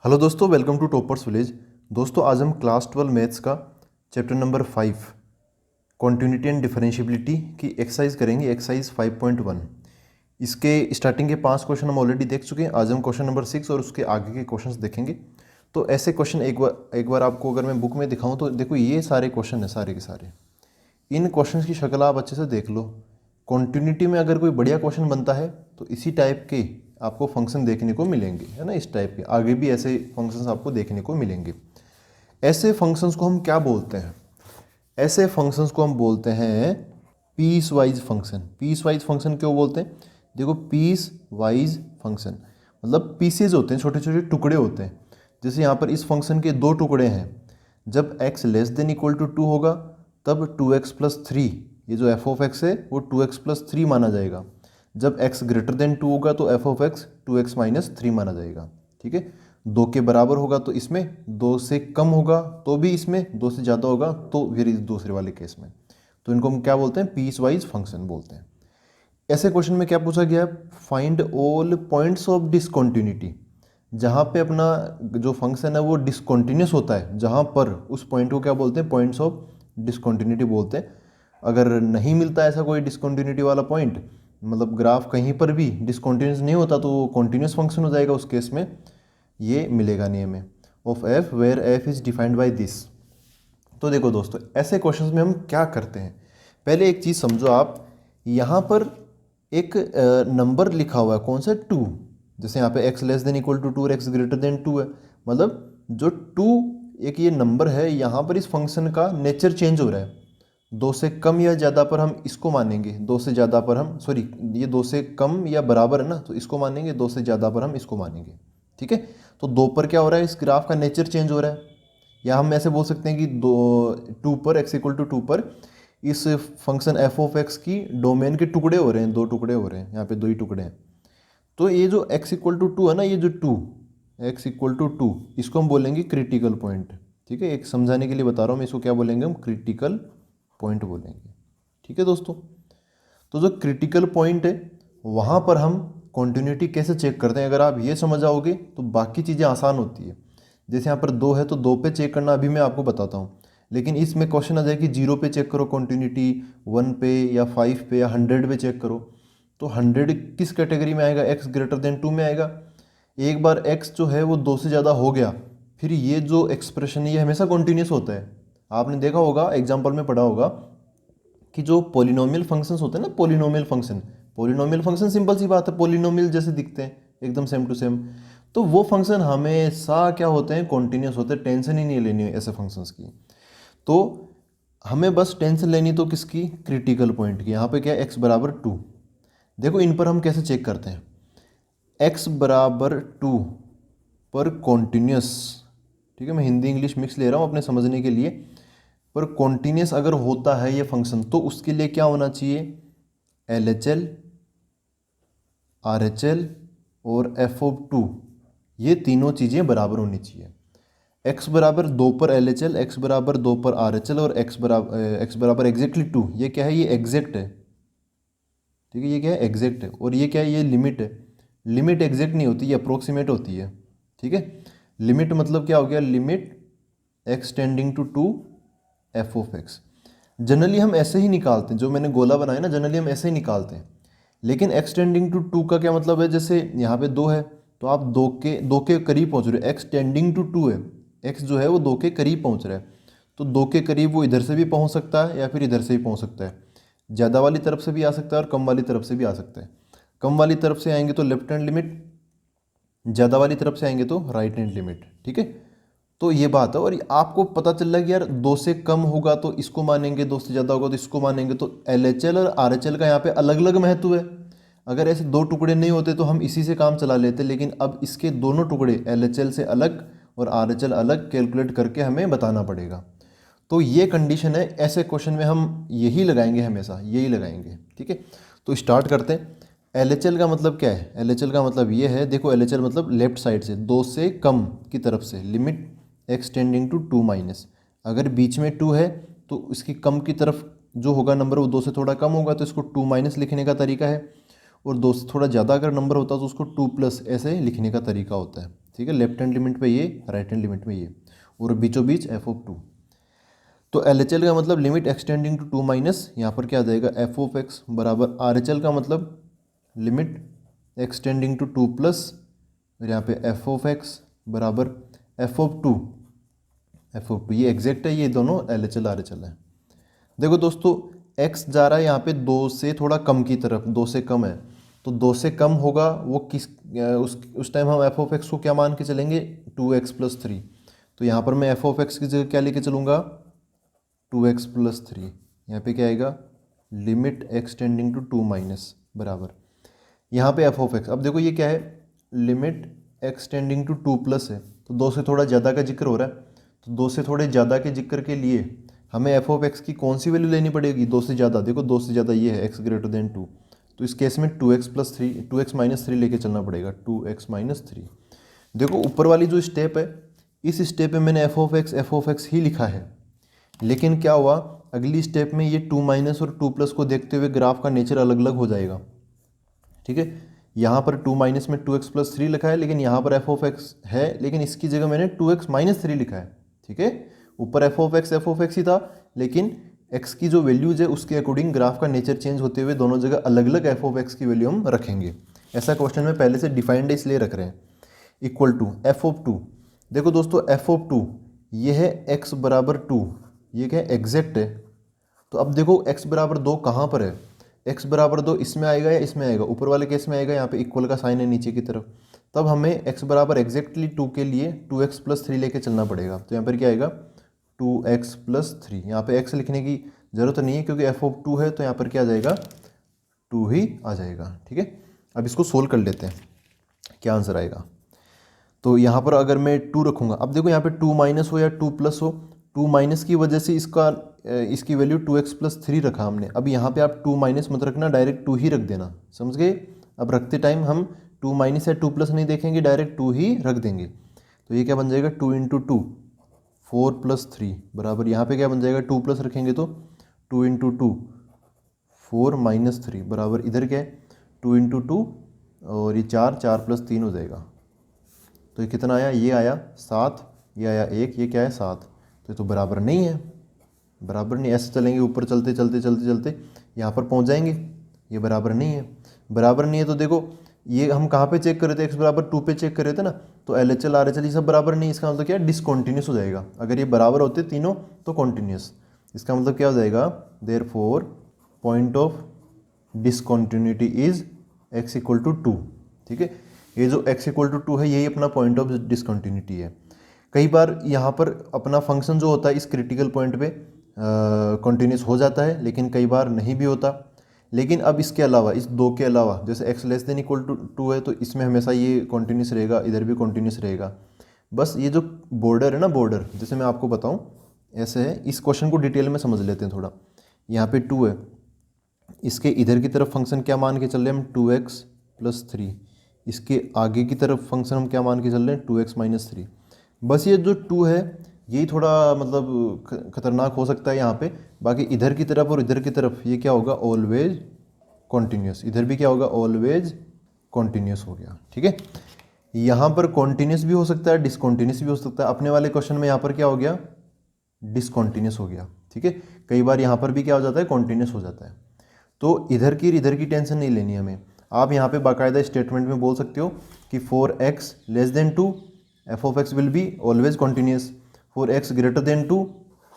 Hello दोस्तों, welcome to toppers village. दोस्तों आज हम क्लास 12 मैथ्स का chapter number 5 continuity and differentiability की एक्सरसाइज करेंगे, एक्सरसाइज 5.1। इसके स्टार्टिंग के 5 क्वेश्चन हम ऑलरेडी देख चुके हैं। आज हम क्वेश्चन नंबर 6 और उसके आगे के क्वेश्चंस देखेंगे। तो ऐसे क्वेश्चन एक बार आपको अगर मैं बुक में दिखाऊं तो देखो ये सारे क्वेश्चन हैं, सारे के सारे। इन क्वेश्चंस की शक्ल आप अच्छे से देख लो। कॉन्टिन्यूटी में अगर कोई बढ़िया क्वेश्चन बनता है तो इसी टाइप के आपको फंक्शन देखने को मिलेंगे, है ना। इस टाइप के आगे भी ऐसे फंक्शंस आपको देखने को मिलेंगे। ऐसे फंक्शंस को हम क्या बोलते हैं? ऐसे फंक्शंस को हम बोलते हैं piecewise function. Piecewise function क्यों बोलते हैं? देखो, पीस वाइज फंक्शन मतलब पीसेज होते हैं, छोटे छोटे टुकड़े होते हैं। जैसे यहाँ पर इस फंक्शन के 2 टुकड़े हैं। जब x less than equal to 2 होगा तब 2x प्लस 3, ये जो एफ ऑफ एक्स है वो 2x प्लस 3 माना जाएगा। जब x ग्रेटर देन 2 होगा तो F of x 2x minus 3 माना जाएगा। ठीक है, 2 के बराबर होगा तो इसमें, 2 से कम होगा तो भी इसमें, 2 से ज़्यादा होगा तो फिर इस दूसरे वाले केस में। तो इनको हम क्या बोलते हैं? पीस वाइज फंक्शन बोलते हैं। ऐसे क्वेश्चन में क्या पूछा गया है? Find all points of discontinuity. जहाँ पे अपना जो फंक्शन है वो डिसकॉन्टिन्यूस होता है, जहाँ पर उस पॉइंट को क्या बोलते हैं? पॉइंट्स ऑफ डिसकॉन्टिन्यूटी बोलते हैं। अगर नहीं मिलता ऐसा कोई डिसकॉन्टिन्यूटी वाला पॉइंट, मतलब ग्राफ कहीं पर भी डिसकॉन्टिन्यूस नहीं होता, तो वो कॉन्टिन्यूस फंक्शन हो जाएगा। उस केस में ये मिलेगा नियम में of f where f is defined by this. तो देखो दोस्तों, ऐसे क्वेश्चंस में हम क्या करते हैं? पहले एक चीज़ समझो आप, यहाँ पर एक नंबर लिखा हुआ है, कौन सा? 2। जैसे यहाँ पे x less than equal to 2 और x ग्रेटर देन 2 है, मतलब जो 2 एक ये नंबर है, यहाँ पर इस फंक्शन का नेचर चेंज हो रहा है। 2 से कम या ज़्यादा पर हम इसको मानेंगे, 2 से ज़्यादा पर हम, सॉरी, ये 2 से कम या बराबर है ना, तो इसको मानेंगे, 2 से ज़्यादा पर हम इसको मानेंगे। ठीक है, तो 2 पर क्या हो रहा है? इस ग्राफ का नेचर चेंज हो रहा है। या हम ऐसे बोल सकते हैं कि 2 पर, x इक्वल टू 2 पर इस फंक्शन एफ ऑफ एक्स की डोमेन के टुकड़े हो रहे हैं, 2 टुकड़े हो रहे हैं, यहाँ पे 2 ही टुकड़े हैं। तो ये जो x इक्वल टू 2 है ना, ये जो 2, x इक्वल टू 2, इसको हम बोलेंगे क्रिटिकल पॉइंट। ठीक है, एक समझाने के लिए बता रहा हूँ मैं, इसको क्या बोलेंगे? हम क्रिटिकल पॉइंट बोलेंगे। ठीक है दोस्तों, तो जो क्रिटिकल पॉइंट है वहाँ पर हम कॉन्टिन्यूटी कैसे चेक करते हैं, अगर आप ये समझ आओगे तो बाकी चीज़ें आसान होती है। जैसे यहाँ पर 2 है तो 2 पे चेक करना अभी मैं आपको बताता हूँ, लेकिन इसमें क्वेश्चन आ जाए कि 0 पे चेक करो कॉन्टिन्यूटी, 1 पे या 5 पे या 100 पे चेक करो। तो 100 किस कैटेगरी में आएगा? x ग्रेटर देन 2 में आएगा। एक बार x जो है वो 2 से ज़्यादा हो गया, फिर ये जो एक्सप्रेशन है ये हमेशा कॉन्टिन्यूस होता है। आपने देखा होगा, एग्जाम्पल में पढ़ा होगा कि जो पोलिनोमियल फंक्शंस होते हैं ना, पोलिनोमियल फंक्शन सिंपल सी बात है, पोलिनोमियल जैसे दिखते हैं, एकदम सेम टू सेम। तो वो फंक्शन हमेशा क्या होते हैं? कॉन्टिन्यूस होते हैं। टेंशन ही नहीं लेनी है ऐसे फंक्शंस की। तो हमें बस टेंशन लेनी तो किसकी? क्रिटिकल पॉइंट की। यहाँ पे क्या है? x बराबर 2। देखो इन पर हम कैसे चेक करते हैं? x बराबर 2 पर कॉन्टिन्यूस, ठीक है, मैं हिंदी इंग्लिश मिक्स ले रहा हूँ अपने समझने के लिए, पर कॉन्टिन्यूस अगर होता है ये फंक्शन तो उसके लिए क्या होना चाहिए? LHL, RHL और f ऑफ 2, ये तीनों चीज़ें बराबर होनी चाहिए। x बराबर 2 पर LHL, x बराबर 2 पर RHL और x बराबर एग्जैक्टली 2, ये क्या है? ये एग्जैक्ट है। ठीक है, ये क्या है? एग्जैक्ट है। और ये क्या है? ये लिमिट है। लिमिट एग्जैक्ट नहीं होती, ये अप्रोक्सीमेट होती है। ठीक है, लिमिट मतलब क्या हो गया? Limit x tending to 2 f of x. Generally हम ऐसे ही निकालते हैं, जो मैंने गोला बनाया ना, जनरली हम ऐसे ही निकालते हैं। लेकिन x टेंडिंग टू 2 का क्या मतलब है? जैसे यहाँ पे 2 है तो आप 2 के करीब पहुँच रहे हो, x टेंडिंग टू 2 है, x जो है वो 2 के करीब पहुँच रहा है। तो 2 के करीब वो इधर से भी पहुँच सकता है या फिर इधर से भी पहुँच सकता है, ज़्यादा वाली तरफ से भी आ सकता है और कम वाली तरफ से भी आ सकता है। कम वाली तरफ से आएंगे तो लेफ्ट हैंड लिमिट, ज़्यादा वाली तरफ से आएंगे तो राइट हैंड लिमिट। ठीक है, तो ये बात है। और आपको पता चल रहा है कि यार 2 से कम होगा तो इसको मानेंगे, 2 से ज़्यादा होगा तो इसको मानेंगे। तो LHL और RHL का यहाँ पे अलग अलग महत्व है। अगर ऐसे 2 टुकड़े नहीं होते तो हम इसी से काम चला लेते, लेकिन अब इसके दोनों टुकड़े LHL से अलग और RHL अलग कैलकुलेट करके हमें बताना पड़ेगा। तो ये कंडीशन है, ऐसे क्वेश्चन में हम यही लगाएंगे, हमेशा यही लगाएंगे। ठीक है, तो स्टार्ट करते हैं। LHL का मतलब क्या है? LHL का मतलब ये है, देखो LHL मतलब लेफ्ट साइड से 2 से कम की तरफ से, limit x tending to 2 minus. अगर बीच में 2 है तो इसकी कम की तरफ जो होगा नंबर वो 2 से थोड़ा कम होगा, तो इसको 2 माइनस लिखने का तरीका है। और 2 से थोड़ा ज़्यादा अगर नंबर होता तो उसको 2 प्लस ऐसे लिखने का तरीका होता है। ठीक है, लेफ्ट हैंड लिमिट पे ये, राइट हैंड लिमिट में ये, और बीचों बीच एफ ऑफ टू। तो एल एच एल का मतलब limit extending to two minus, यहाँ पर क्या आ जाएगा एफ ऑफ एक्स बराबर आर एच एल का मतलब limit extending to two plus, और यहाँ पे एफ ऑफ एक्स बराबर F of two, F of two ये एग्जैक्ट है, ये दोनों L H L R H L है। देखो दोस्तों x जा रहा है यहाँ पे 2 से थोड़ा कम की तरफ, 2 से कम है, तो 2 से कम होगा वो किस, उस टाइम हम एफ ऑफ एक्स को क्या मान के चलेंगे 2x प्लस थ्री। तो यहाँ पर मैं एफ ऑफ एक्स की जगह क्या लेके चलूँगा 2x प्लस थ्री, यहाँ पे क्या आएगा limit extending to two minus बराबर यहाँ पे एफ ऑफ एक्स। अब देखो ये क्या है limit extending to two plus है, तो 2 से थोड़ा ज़्यादा का जिक्र हो रहा है, तो 2 से थोड़े ज़्यादा के जिक्र के लिए हमें एफ ऑफ एक्स की कौन सी वैल्यू लेनी पड़ेगी 2 से ज़्यादा। देखो 2 से ज़्यादा ये है x ग्रेटर देन 2, तो इस केस में 2x plus three 2x minus three लेके चलना पड़ेगा 2x माइनस थ्री। देखो ऊपर वाली जो स्टेप है इस स्टेप में मैंने एफ ऑफ एक्स ही लिखा है, लेकिन क्या हुआ अगली स्टेप में ये 2 माइनस और 2 प्लस को देखते हुए ग्राफ का नेचर अलग अलग हो जाएगा। ठीक है, यहाँ पर 2 माइनस में 2x प्लस थ्री लिखा है, लेकिन यहाँ पर एफ ऑफ एक्स है, लेकिन इसकी जगह मैंने 2x माइनस थ्री लिखा है। ठीक है, ऊपर एफ ऑफ एक्स ही था, लेकिन x की जो वैल्यूज है उसके अकॉर्डिंग ग्राफ का नेचर चेंज होते हुए दोनों जगह अलग अलग एफ ऑफ एक्स की वैल्यू हम रखेंगे। ऐसा क्वेश्चन में पहले से डिफाइंड है इसलिए रख रहे हैं। Equal to F of two, देखो दोस्तों एफ ऑफ टू ये है x बराबर 2, ये क्या है एग्जैक्ट है। तो अब देखो x बराबर 2 कहाँ पर है, x बराबर 2 इसमें आएगा या इसमें आएगा, ऊपर वाले केस में आएगा, यहाँ पे इक्वल का साइन है नीचे की तरफ, तब हमें x बराबर एग्जैक्टली 2 के लिए 2x प्लस थ्री लेके चलना पड़ेगा। तो यहाँ पर क्या आएगा 2x प्लस थ्री, यहाँ पे x लिखने की ज़रूरत नहीं है क्योंकि एफ ऑफ टू है, तो यहाँ पर क्या आ जाएगा 2 ही आ जाएगा। ठीक है, अब इसको सोल्व कर लेते हैं क्या आंसर आएगा। तो यहाँ पर अगर मैं 2 रखूँगा, अब देखो यहाँ पे 2 माइनस हो या 2 प्लस हो, 2 माइनस की वजह से इसकी वैल्यू 2x प्लस थ्री रखा हमने। अब यहाँ पे आप 2 माइनस मत रखना, डायरेक्ट 2 ही रख देना, समझ गए। अब रखते टाइम हम 2 माइनस या 2 प्लस नहीं देखेंगे, डायरेक्ट 2 ही रख देंगे। तो ये क्या बन जाएगा 2 इंटू टू 4 प्लस थ्री बराबर, यहाँ पे क्या बन जाएगा 2 प्लस रखेंगे तो 2 इंटू टू 4 माइनस थ्री बराबर, इधर क्या है 2 इंटू टू और ये 4, 4 प्लस 3 हो जाएगा। तो ये कितना आया, ये आया 7, ये आया 1, ये क्या है 7। तो ये तो बराबर नहीं है, बराबर नहीं। ऐसे चलेंगे ऊपर चलते चलते चलते चलते यहाँ पर पहुँच जाएंगे, ये बराबर नहीं है। बराबर नहीं है तो देखो ये हम कहाँ पे चेक कर रहे थे, x बराबर 2 पे चेक कर रहे थे ना, तो L H L R H L ये सब बराबर नहीं, इसका मतलब क्या है डिसकॉन्टिन्यूस हो जाएगा। अगर ये बराबर होते तीनों तो कॉन्टिन्यूस, इसका मतलब क्या हो जाएगा therefore point of discontinuity is x equal to 2। ठीक है, ये जो x इक्वल टू 2 है यही अपना पॉइंट ऑफ डिसकॉन्टिन्यूटी है। कई बार यहाँ पर अपना फंक्शन जो होता है इस क्रिटिकल पॉइंट पे कॉन्टिन्यूस हो जाता है, लेकिन कई बार नहीं भी होता। लेकिन अब इसके अलावा, इस 2 के अलावा, जैसे x less than equal to 2 है तो इसमें हमेशा ये कॉन्टिन्यूस रहेगा, इधर भी कॉन्टिन्यूस रहेगा। बस ये जो बॉर्डर है ना, बॉर्डर जैसे मैं आपको बताऊं ऐसे है। इस क्वेश्चन को डिटेल में समझ लेते हैं थोड़ा। यहाँ पे 2 है, इसके इधर की तरफ फंक्शन क्या मान के चल रहे हैं हम 2x प्लस थ्री, इसके आगे की तरफ फंक्शन हम क्या मान के चल रहे हैं 2x माइनस थ्री। बस ये जो 2 है यही थोड़ा मतलब खतरनाक हो सकता है यहाँ पे, बाकी इधर की तरफ और इधर की तरफ ये क्या होगा ऑलवेज कॉन्टिन्यूस, इधर भी क्या होगा ऑलवेज कॉन्टिन्यूस हो गया। ठीक है, यहाँ पर कॉन्टिन्यूस भी हो सकता है, डिसकॉन्टिन्यूस भी हो सकता है। अपने वाले क्वेश्चन में यहाँ पर क्या हो गया डिसकॉन्टिन्यूस हो गया। ठीक है, कई बार यहाँ पर भी क्या हो जाता है कॉन्टिन्यूस हो जाता है। तो इधर की टेंशन नहीं लेनी हमें। आप यहाँ पे बाकायदा स्टेटमेंट में बोल सकते हो कि for x less then 2 f of x will be always continuous, for x greater then 2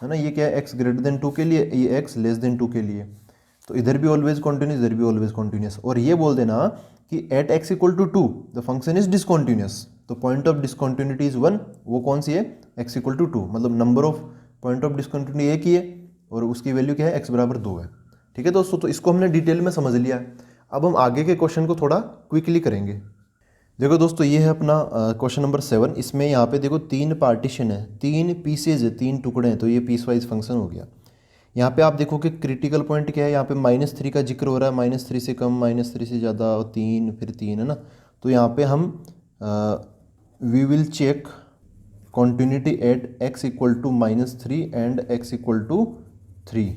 है ना, ये क्या है x ग्रेटर देन 2 के लिए, ये x लेस देन 2 के लिए, तो इधर भी ऑलवेज कॉन्टिन्यूस, इधर भी ऑलवेज कॉन्टिन्यूस। और ये बोल देना कि at x equal to 2 the function is discontinuous, तो पॉइंट ऑफ डिसकॉन्टिन्यूटी इज 1, वो कौन सी है x इक्वल टू 2, मतलब number of point of discontinuity एक ही है और उसकी वैल्यू क्या है x बराबर 2 है। ठीक है दोस्तों, तो इसको हमने डिटेल में समझ लिया है। अब हम आगे के क्वेश्चन को थोड़ा क्विकली करेंगे। देखो दोस्तों ये है अपना क्वेश्चन नंबर 7। इसमें यहाँ पे देखो 3 पार्टीशन है, 3 पीसेज है, 3 टुकड़े हैं, तो ये पीस वाइज फंक्शन हो गया। यहाँ पे आप देखो कि क्रिटिकल पॉइंट क्या है, यहाँ पे -3 का जिक्र हो रहा है, -3 से कम, -3 से ज़्यादा और 3 फिर 3 है ना। तो यहाँ पे हम we will check continuity at x equal to -3 and x equal to 3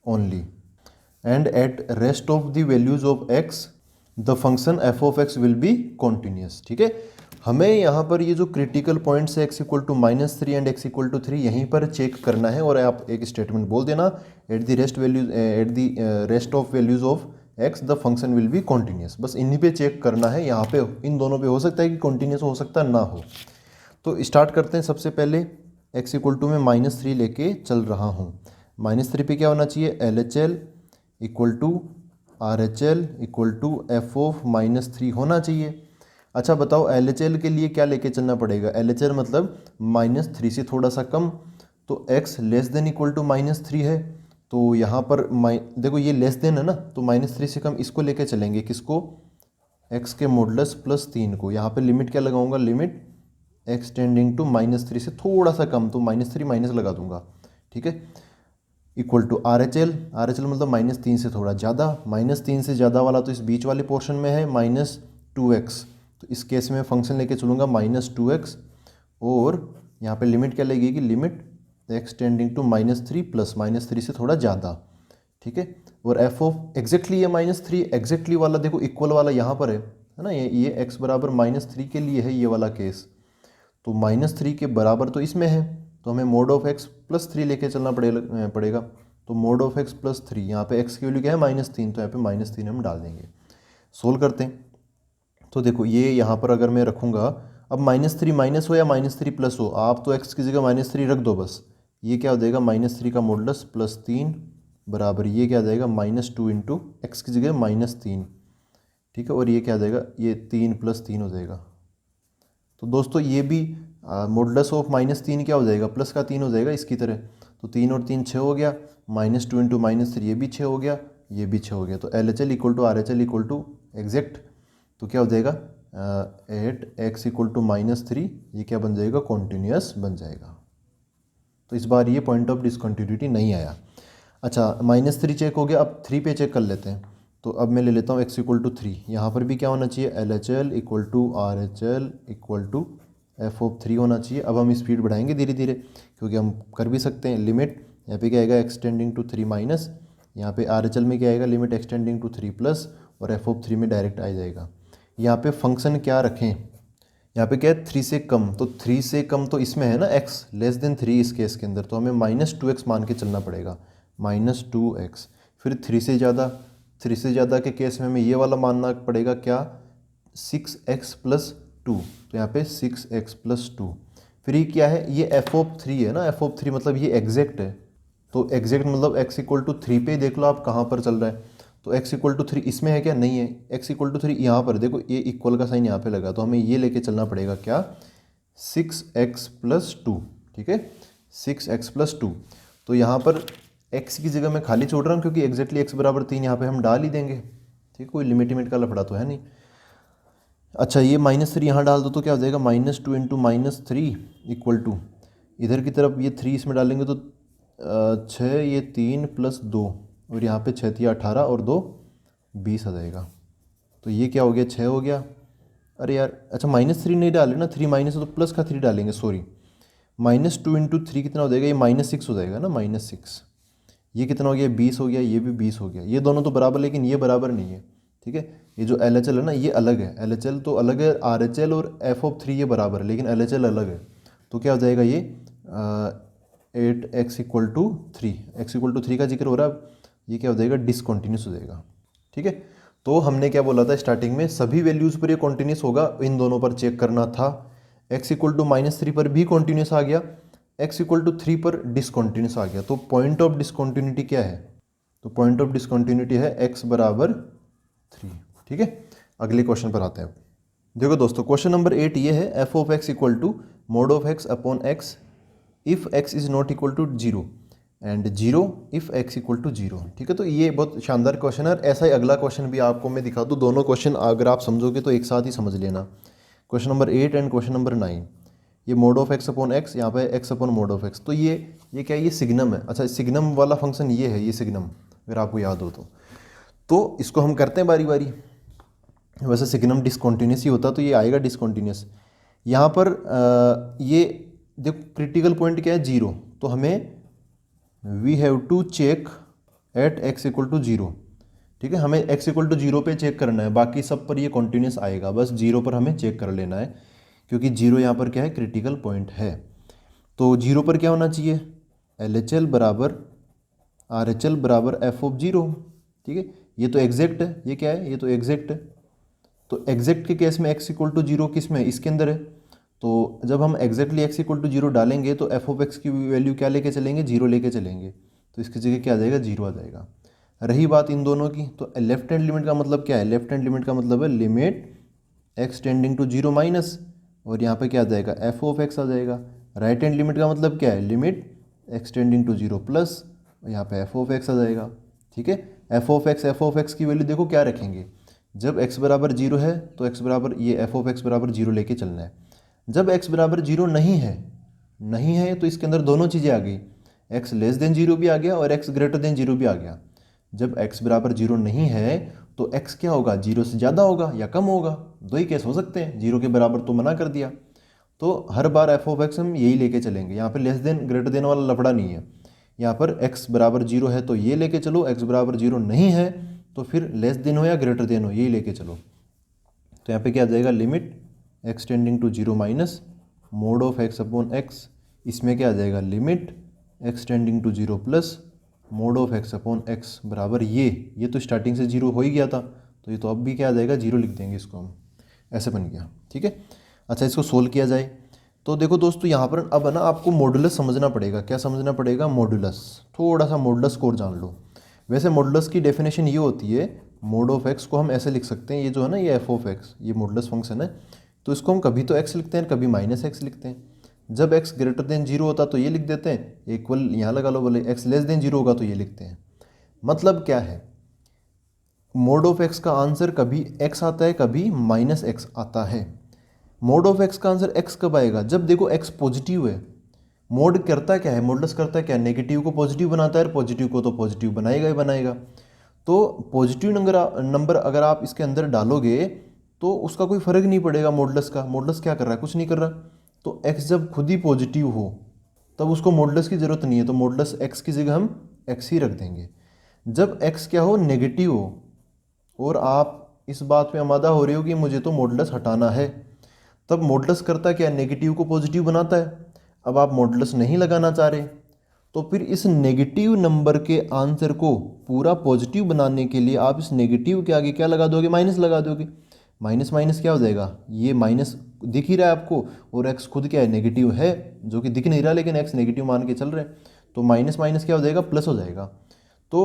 only, and at rest of the values of x the function f of x will be continuous। ठीक है, हमें यहाँ पर ये जो क्रिटिकल पॉइंट्स है x=-3 and x=3 यहीं पर चेक करना है, और आप एक स्टेटमेंट बोल देना at the rest of values of x the function will be continuous. बस इन्हीं पे चेक करना है, यहाँ पे इन दोनों पे हो सकता है कि कॉन्टीन्यूस हो सकता है ना हो। तो स्टार्ट करते हैं। सबसे पहले x= में -3 लेके चल रहा हूँ। -3 पे क्या होना चाहिए, LHL = RHL = f(-3) होना चाहिए। अच्छा बताओ LHL के लिए क्या लेके चलना पड़ेगा, LHL मतलब -3 से थोड़ा सा कम, तो x < है, तो यहाँ पर देखो ये लेस देन है ना, तो -3 से कम इसको लेके चलेंगे, किसको, x के मॉडुलस +3 को। यहाँ पे लिमिट क्या लगाऊंगा, लिमिट x टेंडिंग टू -3 से थोड़ा सा कम, तो -3 माइनस लगा दूंगा, ठीक है, = RHL मतलब -3 से थोड़ा ज़्यादा, -3 से ज़्यादा वाला तो इस बीच वाले पोर्शन में है -2x, तो इस केस में फंक्शन लेके चलूँगा -2x, और यहाँ पे लिमिट क्या लगेगी, limit x tending to -3 plus -3 से थोड़ा ज़्यादा, ठीक है। और f ऑफ एग्जैक्टली ये -3 एग्जैक्टली वाला देखो इक्वल वाला यहाँ पर है ना, ये x बराबर -3 के लिए है ये वाला केस, तो -3 के बराबर तो इसमें है, तो हमें मोड ऑफ x +3 लेके चलना पड़ेगा। तो मोड ऑफ x +3, यहाँ पे x की वैल्यू क्या है -3, तो यहाँ पे -3 हम डाल देंगे। सोल्व करते हैं। तो देखो ये यहाँ पर अगर मैं रखूँगा, अब -3 माइनस हो या -3 प्लस हो, आप तो x की जगह -3 रख दो बस। ये क्या हो जाएगा, -3 का मॉडुलस +3 बराबर ये क्या आ जाएगा, -2 इंटू x की जगह -3, ठीक है, और ये क्या आ जाएगा, ये 3 + 3 हो जाएगा। तो दोस्तों ये भी मॉडुलस ऑफ -3 क्या हो जाएगा, प्लस का 3 हो जाएगा इसकी तरह, तो 3 और 3 6 हो गया, -2 इंटू -3 ये भी 6 हो गया, ये भी 6 हो गया, तो LHL = RHL = एग्जैक्ट, तो क्या हो जाएगा, एट x = -3, ये क्या बन जाएगा, कॉन्टीन्यूस बन जाएगा। तो इस बार ये पॉइंट ऑफ डिसकंटिन्यूटी नहीं आया। अच्छा -3 चेक हो गया, अब 3 पे चेक कर लेते हैं। तो अब मैं ले लेता हूँ x = 3, यहाँ पर भी क्या होना चाहिए, LHL = RHL = f(-3) होना चाहिए। अब हम स्पीड बढ़ाएंगे धीरे धीरे, क्योंकि हम कर भी सकते हैं। लिमिट यहाँ पे क्या आएगा, x टेंडिंग टू 3 माइनस, यहाँ पे RHL में क्या आएगा, limit x tending to 3 plus, और f(-3) में डायरेक्ट आ जाएगा। यहाँ पे फंक्शन क्या रखें, यहाँ पे क्या है 3 से कम, तो 3 से कम तो इसमें है ना x <3 इस केस के अंदर, तो हमें -2x मान के चलना पड़ेगा, -2x। फिर 3 से ज़्यादा के केस में हमें ये वाला मानना पड़ेगा, क्या, 6x + 2, तो यहाँ पे 6x + 2। फिर ये क्या है, ये f(-3) है ना, f(-3) मतलब ये एग्जैक्ट है, तो एग्जैक्ट मतलब x = 3 पे देख लो आप कहाँ पर चल रहा है, तो x = 3 इसमें है क्या, नहीं है, x = 3 यहाँ पर देखो, ये इक्वल का साइन यहाँ पे लगा, तो हमें ये लेके चलना पड़ेगा, क्या, 6x + 2, ठीक है, 6x + 2। तो यहाँ पर x की जगह मैं खाली छोड़ रहा हूँ, क्योंकि एग्जैक्टली x बराबर 3 यहाँ पे हम डाल ही देंगे, ठीक है, कोई लिमिट का लफड़ा तो है नहीं। अच्छा ये -3 यहाँ डाल दो, तो क्या हो जाएगा, -2 इंटू -3 = इधर की तरफ ये 3 इसमें डालेंगे तो 6, ये 3 + 2, और यहाँ पे 6 × 18 और 2 20 आ जाएगा। तो ये क्या हो गया, 6 हो गया। अरे यार अच्छा -3 नहीं डाले ना, 3 माइनस है तो प्लस का 3 डालेंगे, सॉरी, -2 इंटू 3 कितना हो जाएगा, ये -6 हो जाएगा ना, -6। ये कितना हो गया, 20 हो गया, ये भी 20 हो गया, ये दोनों तो बराबर, लेकिन ये बराबर नहीं है, ठीक है। ये जो LHL है ना, ये अलग है, LHL तो अलग है, RHL और f(-3) ये बराबर है, लेकिन LHL अलग है। तो क्या हो जाएगा, ये 8x = 3, x = 3 का जिक्र हो रहा है, ये क्या हो जाएगा, डिसकॉन्टीन्यूस हो जाएगा, ठीक है। तो हमने क्या बोला था स्टार्टिंग में, सभी वैल्यूज़ पर ये कॉन्टीन्यूस होगा, इन दोनों पर चेक करना था। x = -3 पर भी कॉन्टीन्यूस आ गया, x = 3 पर डिसकॉन्टीन्यूस आ गया। तो पॉइंट ऑफ डिसकॉन्टीन्यूटी क्या है, तो पॉइंट ऑफ डिसकॉन्टीन्यूटी है x = 3, ठीक है। अगले क्वेश्चन पर आते हैं। देखो दोस्तों क्वेश्चन नंबर 8 ये है, f(x) = mod of x upon x if x is not equal to 0 and 0 if x = 0, ठीक है। तो ये बहुत शानदार क्वेश्चन है, और ऐसा ही अगला क्वेश्चन भी आपको मैं दिखा दूँ, दोनों क्वेश्चन अगर आप समझोगे तो एक साथ ही समझ लेना। Question number 8 and question number 9, ये mod of x upon x, यहाँ पे x upon mod of x, तो ये क्या है, ये सिग्नम है। अच्छा सिग्नम वाला फंक्शन ये है, ये सिग्नम अगर आपको याद हो तो इसको हम करते हैं बारी बारी। वैसे सिग्नम डिसकॉन्टीन्यूस ही होता, तो ये आएगा डिसकॉन्टीन्यूस। यहाँ पर ये देखो क्रिटिकल पॉइंट क्या है, 0, तो हमें we have to check at x = 0, ठीक है। हमें x = 0 पे चेक करना है, बाकी सब पर ये कॉन्टीन्यूस आएगा, बस 0 पर हमें चेक कर लेना है। क्योंकि जीरो यहाँ पर क्या है, क्रिटिकल पॉइंट है। तो जीरो पर क्या होना चाहिए, LHL बराबर RHL बराबर एफ ऑफ जीरो। ठीक है, ये तो एग्जैक्ट है, ये क्या है, ये तो एग्जैक्ट है। तो एग्जैक्ट के केस में x इक्वल टू जीरो किस में, इसके अंदर है। तो जब हम exactly x equal to zero डालेंगे तो एफ ऑफ एक्स की वैल्यू क्या लेके चलेंगे, जीरो लेके चलेंगे। तो इसकी जगह क्या आ जाएगा, जीरो आ जाएगा। रही बात इन दोनों की, तो लेफ्ट हैंड लिमिट का मतलब क्या है, लेफ्ट हैंड लिमिट का मतलब है limit x tending to zero minus, और यहाँ पे क्या आ जाएगा, एफ ऑफ एक्स आ जाएगा। राइट हैंड लिमिट का मतलब क्या है, limit x tending to zero plus, यहाँ पे एफ ऑफ एक्स आ जाएगा। ठीक है, एफ ऑफ एक्स की वैल्यू देखो क्या रखेंगे, जब x बराबर जीरो है तो x बराबर ये एफ ऑफ एक्स बराबर जीरो लेके चलना है। जब x बराबर जीरो नहीं है तो इसके अंदर दोनों चीज़ें आ गई, x लेस देन जीरो भी आ गया और x ग्रेटर देन जीरो भी आ गया। जब x बराबर जीरो नहीं है तो x क्या होगा, जीरो से ज़्यादा होगा या कम होगा, दो ही केस हो सकते हैं। जीरो के बराबर तो मना कर दिया, तो हर बार एफ ऑफ एक्स हम यही लेके चलेंगे। यहाँ पे लेस देन ग्रेटर देन वाला लफड़ा नहीं है। यहाँ पर x बराबर जीरो है तो ये लेके चलो, x बराबर जीरो नहीं है तो फिर लेस देन हो या ग्रेटर देन हो यही लेके चलो। तो यहाँ पे क्या आ जाएगा, limit x tending to zero minus mod of x upon x, इसमें क्या आ जाएगा, limit x tending to zero plus mod of x upon x बराबर ये तो स्टार्टिंग से जीरो हो ही गया था, तो ये तो अब भी क्या आ जाएगा, जीरो लिख देंगे इसको हम, ऐसे बन गया। ठीक है, अच्छा इसको सोल्व किया जाए तो देखो दोस्तों यहाँ पर अब है ना आपको मॉडुलस समझना पड़ेगा। क्या समझना पड़ेगा, मॉडुलस, थोड़ा सा मॉडुलस स्कोर जान लो। वैसे मॉडुलस की डेफिनेशन ये होती है, मोड ऑफ एक्स को हम ऐसे लिख सकते हैं, ये जो है ना ये एफ ऑफ एक्स, ये मॉडुलस फंक्शन है, तो इसको हम कभी तो एक्स लिखते हैं कभी माइनस एक्स लिखते हैं। जब एक्स ग्रेटर देन जीरो होता तो ये लिख देते हैं, इक्वल यहाँ लगा लो, बोले एक्स लेस देन जीरो होगा तो ये लिखते हैं। मतलब क्या है, मोड ऑफ एक्स का आंसर कभी एक्स आता है कभी माइनस एक्स आता है। मोड ऑफ एक्स का आंसर एक्स कब आएगा, जब देखो एक्स पॉजिटिव है। मोड करता क्या है, मॉडुलस करता क्या है, नेगेटिव को पॉजिटिव बनाता है और पॉजिटिव को तो पॉजिटिव बनाएगा ही बनाएगा। तो पॉजिटिव नंबर अगर आप इसके अंदर डालोगे तो उसका कोई फर्क नहीं पड़ेगा मॉडुलस का। मॉडुलस क्या कर रहा है, कुछ नहीं कर रहा। तो एक्स जब खुद ही पॉजिटिव हो तब उसको मॉडुलस की ज़रूरत नहीं है, तो मॉडुलस एक्स की जगह हम एक्स ही रख देंगे। जब एक्स क्या हो, नेगेटिव हो, और आप इस बात पे आमादा हो रहे हो कि मुझे तो मॉडुलस हटाना है, तब मॉडुलस करता क्या, नेगेटिव को पॉजिटिव बनाता है। अब आप मॉडुलस नहीं लगाना चाह रहे तो फिर इस नेगेटिव नंबर के आंसर को पूरा पॉजिटिव बनाने के लिए आप इस नेगेटिव के आगे क्या लगा दोगे, माइनस लगा दोगे। माइनस माइनस क्या हो जाएगा, ये माइनस दिख ही रहा है आपको, और एक्स खुद क्या है, नेगेटिव है, जो कि दिख नहीं रहा लेकिन एक्स नेगेटिव मान के चल रहे हैं, तो माइनस माइनस क्या हो जाएगा, प्लस हो जाएगा। तो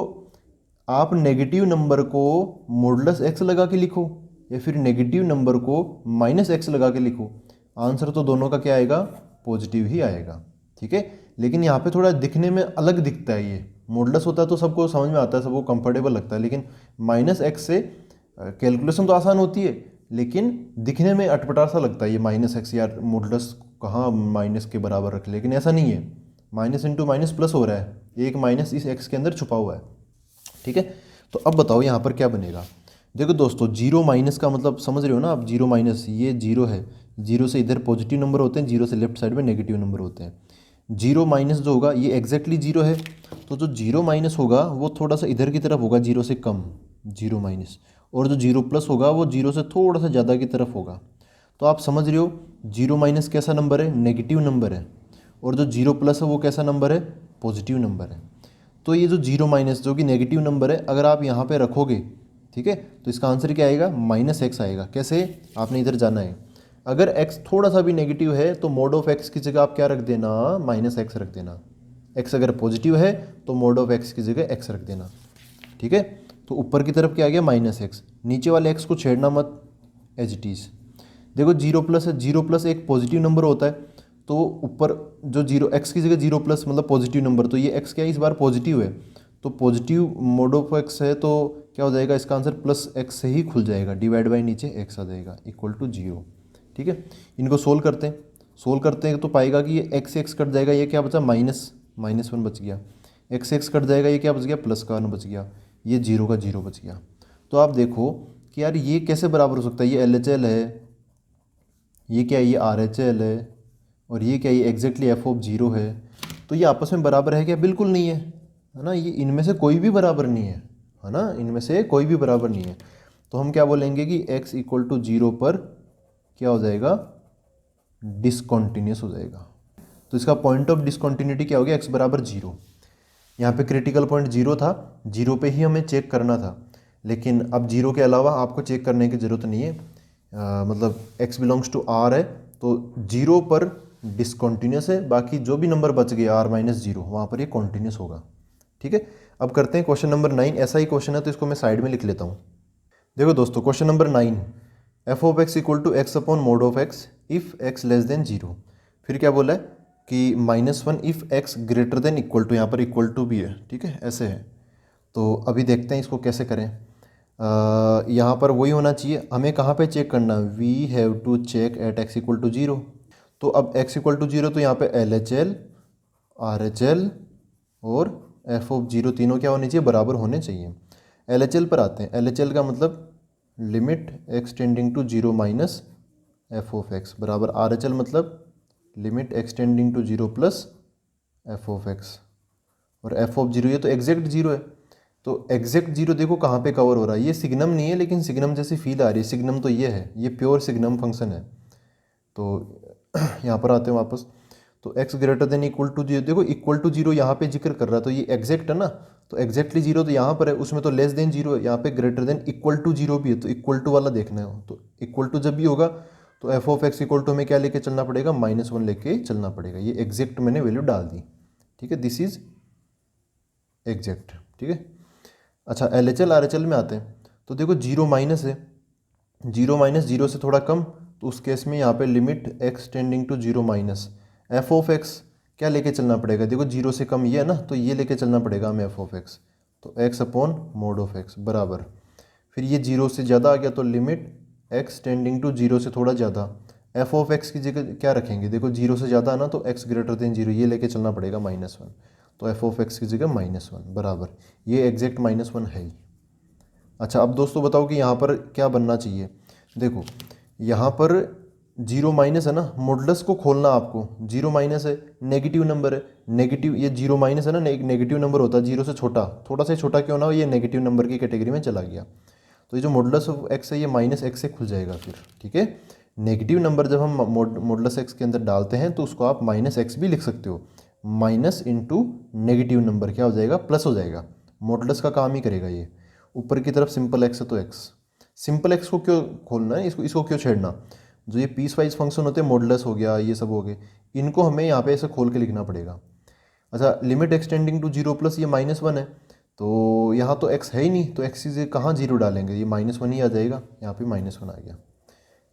आप नेगेटिव नंबर को मॉडुलस एक्स लगा के लिखो या फिर नेगेटिव नंबर को माइनस एक्स लगा के लिखो, आंसर तो दोनों का क्या आएगा, पॉजिटिव ही आएगा। ठीक है, लेकिन यहाँ पे थोड़ा दिखने में अलग दिखता है। ये मॉडुलस होता है तो सबको समझ में आता है, सबको कंफर्टेबल लगता है, लेकिन माइनस एक्स से कैलकुलेशन तो आसान होती है लेकिन दिखने में अटपटा सा लगता है। ये माइनस एक्स, यार मॉडुलस कहाँ माइनस के बराबर रख, लेकिन ऐसा नहीं है, माइनस इंटू माइनस प्लस हो रहा है, एक माइनस इस एक्स के अंदर छुपा हुआ है। ठीक है, तो अब बताओ यहाँ पर क्या बनेगा। देखो दोस्तों, जीरो माइनस का मतलब समझ रहे हो ना आप, जीरो माइनस, ये जीरो है, जीरो से इधर पॉजिटिव नंबर होते हैं, जीरो से लेफ्ट साइड में नेगेटिव नंबर होते हैं। जीरो माइनस जो होगा ये एग्जैक्टली जीरो है, तो जो जीरो माइनस होगा वो थोड़ा सा इधर की तरफ होगा, जीरो से कम, जीरो माइनस, और जो जीरो प्लस होगा वो जीरो से थोड़ा सा ज़्यादा की तरफ होगा। तो आप समझ रहे हो जीरो माइनस कैसा नंबर है, नेगेटिव नंबर है, और जो जीरो प्लस है वो कैसा नंबर है, पॉजिटिव नंबर है। तो ये जो जीरो माइनस जो कि नेगेटिव नंबर है, अगर आप यहाँ पे रखोगे, ठीक है, तो इसका आंसर क्या आएगा, माइनस एक्स आएगा। कैसे, आपने इधर जाना है, अगर x थोड़ा सा भी नेगेटिव है तो मोड ऑफ x की जगह आप क्या रख देना, माइनस एक्स रख देना। x अगर पॉजिटिव है तो मोड ऑफ x की जगह x रख देना। ठीक है, तो ऊपर की तरफ क्या आ गया, माइनस एक्स, नीचे वाले x को छेड़ना मत, एज इट इज़। देखो जीरो प्लस है, जीरो प्लस एक पॉजिटिव नंबर होता है, तो ऊपर जो जीरो x की जगह जीरो प्लस मतलब पॉजिटिव नंबर, तो ये x क्या है, इस बार पॉजिटिव है, तो पॉजिटिव मोड ऑफ x है तो क्या हो जाएगा, इसका आंसर प्लस एक्स से ही खुल जाएगा, डिवाइड बाई नीचे x आ जाएगा इक्वल टू जीरो। ठीक है, इनको सोल्व करते हैं तो पाएगा कि ये x से x कट जाएगा, ये क्या बचा, माइनस माइनस वन बच गया, x से x कट जाएगा, ये क्या बच गया, प्लस का वन बच गया, ये जीरो का जीरो बच गया। तो आप देखो कि यार ये कैसे बराबर हो सकता है, ये LHL है, ये क्या है, ये RHL है, और ये क्या, ये एग्जैक्टली एफ ऑफ जीरो है, तो ये आपस में बराबर है क्या, बिल्कुल नहीं है, है ना, ये इनमें से कोई भी बराबर नहीं है ना, इनमें से कोई भी बराबर नहीं है। तो हम क्या बोलेंगे कि x इक्वल टू जीरो पर क्या हो जाएगा, डिसकॉन्टीन्यूस हो जाएगा। तो इसका पॉइंट ऑफ डिसकॉन्टीन्यूटी क्या हो गया, x बराबर 0। यहाँ पे क्रिटिकल पॉइंट 0 था, 0 पे ही हमें चेक करना था, लेकिन अब 0 के अलावा आपको चेक करने की ज़रूरत नहीं है। मतलब x बिलोंग्स टू r है, तो 0 पर डिसकॉन्टीन्यूस है, बाकी जो भी नंबर बच गया r माइनस 0 वहाँ पर ये कॉन्टीन्यूस होगा। ठीक है, अब करते हैं क्वेश्चन नंबर 9। ऐसा ही क्वेश्चन है तो इसको मैं साइड में लिख लेता हूँ। देखो दोस्तों, question number 9, F of X equal to X upon mod of X if X less than 0। फिर क्या बोला है कि -1 if X greater than equal to, यहाँ पर इक्वल टू भी है, ठीक है, ऐसे है। तो अभी देखते हैं इसको कैसे करें। यहाँ पर वही होना चाहिए, हमें कहाँ पे चेक करना, we have to check at X equal to 0। तो अब एक्स इक्वल टू 0 तो यहाँ पे LHL RHL और एफ ऑफ 0 तीनों क्या होने चाहिए, बराबर होने चाहिए। LHL पर आते हैं। LHL का मतलब limit X tending to 0 minus F of X बराबर RHL मतलब limit X tending to 0 plus F of X. और एफ ऑफ 0 ये तो एग्जैक्ट 0 है, तो एग्जैक्ट 0 देखो कहाँ पे कवर हो रहा है, ये सिग्नम नहीं है लेकिन सिग्नम जैसी फील आ रही है। सिग्नम तो ये है, ये प्योर सिग्नम फंक्शन है। तो यहाँ पर आते हैं वापस। तो x greater than equal to 0, देखो इक्वल टू 0 यहाँ पे जिक्र कर रहा है, तो ये एग्जैक्ट है ना, तो एग्जैक्टली 0 तो यहाँ पर है, उसमें तो लेस देन 0 है, यहाँ पे ग्रेटर देन इक्वल टू 0 भी है, तो इक्वल टू वाला देखना है। तो इक्वल टू जब भी होगा तो F of X equal to हमें क्या लेके चलना पड़ेगा, -1 लेके चलना पड़ेगा। ये एग्जैक्ट मैंने वैल्यू डाल दी, ठीक है, दिस इज एग्जैक्ट, ठीक है। अच्छा, LHL RHL में आते हैं। तो देखो 0 माइनस है, 0 माइनस 0 से थोड़ा कम, तो उस केस में यहाँ पे limit X tending to 0 minus F of X क्या लेके चलना पड़ेगा, देखो 0 से कम ये है ना, तो ये लेके चलना पड़ेगा हमें एफ ऑफ एक्स। तो x upon mod of X बराबर, फिर ये 0 से ज़्यादा आ गया तो लिमिट एक्स टेंडिंग टू 0 से थोड़ा ज़्यादा एफ ऑफ एक्स की जगह क्या रखेंगे, देखो 0 से ज़्यादा है ना, तो एक्स ग्रेटर देन 0 ये लेके चलना पड़ेगा -1, तो एफ ऑफ एक्स की जगह -1 बराबर, ये एग्जैक्ट -1 है ही। अच्छा, अब दोस्तों बताओ कि यहाँ पर क्या बनना चाहिए। देखो यहाँ पर 0 माइनस है ना, मॉडुलस को खोलना आपको, 0 माइनस है, नेगेटिव नंबर है, नेगेटिव ये 0 माइनस है ना, एक नेगेटिव नंबर होता है, 0 से छोटा, थोड़ा सा छोटा क्यों ना हो, ये नेगेटिव नंबर की कैटेगरी में चला गया। तो ये जो मॉडुलस ऑफ एक्स है ये -x से खुल जाएगा फिर, ठीक है। नेगेटिव नंबर जब हम मॉडुलस एक्स के अंदर डालते हैं तो उसको आप -x भी लिख सकते हो, माइनस इंटू नेगेटिव नंबर क्या हो जाएगा, प्लस हो जाएगा। मॉडुलस का काम ही करेगा ये। ऊपर की तरफ सिंपल एक्स है तो एक्स, सिंपल एक्स को क्यों खोलना है, इसको क्यों छेड़ना। जो ये पीस वाइज फंक्शन होते हैं, मॉडुलस हो गया, ये सब हो गए, इनको हमें यहाँ पे ऐसे खोल के लिखना पड़ेगा। अच्छा, लिमिट एक्सटेंडिंग टू 0 प्लस ये -1 है, तो यहाँ तो x है ही नहीं, तो x से कहाँ 0 डालेंगे, ये -1 ही आ जाएगा, यहाँ पे -1 आ गया,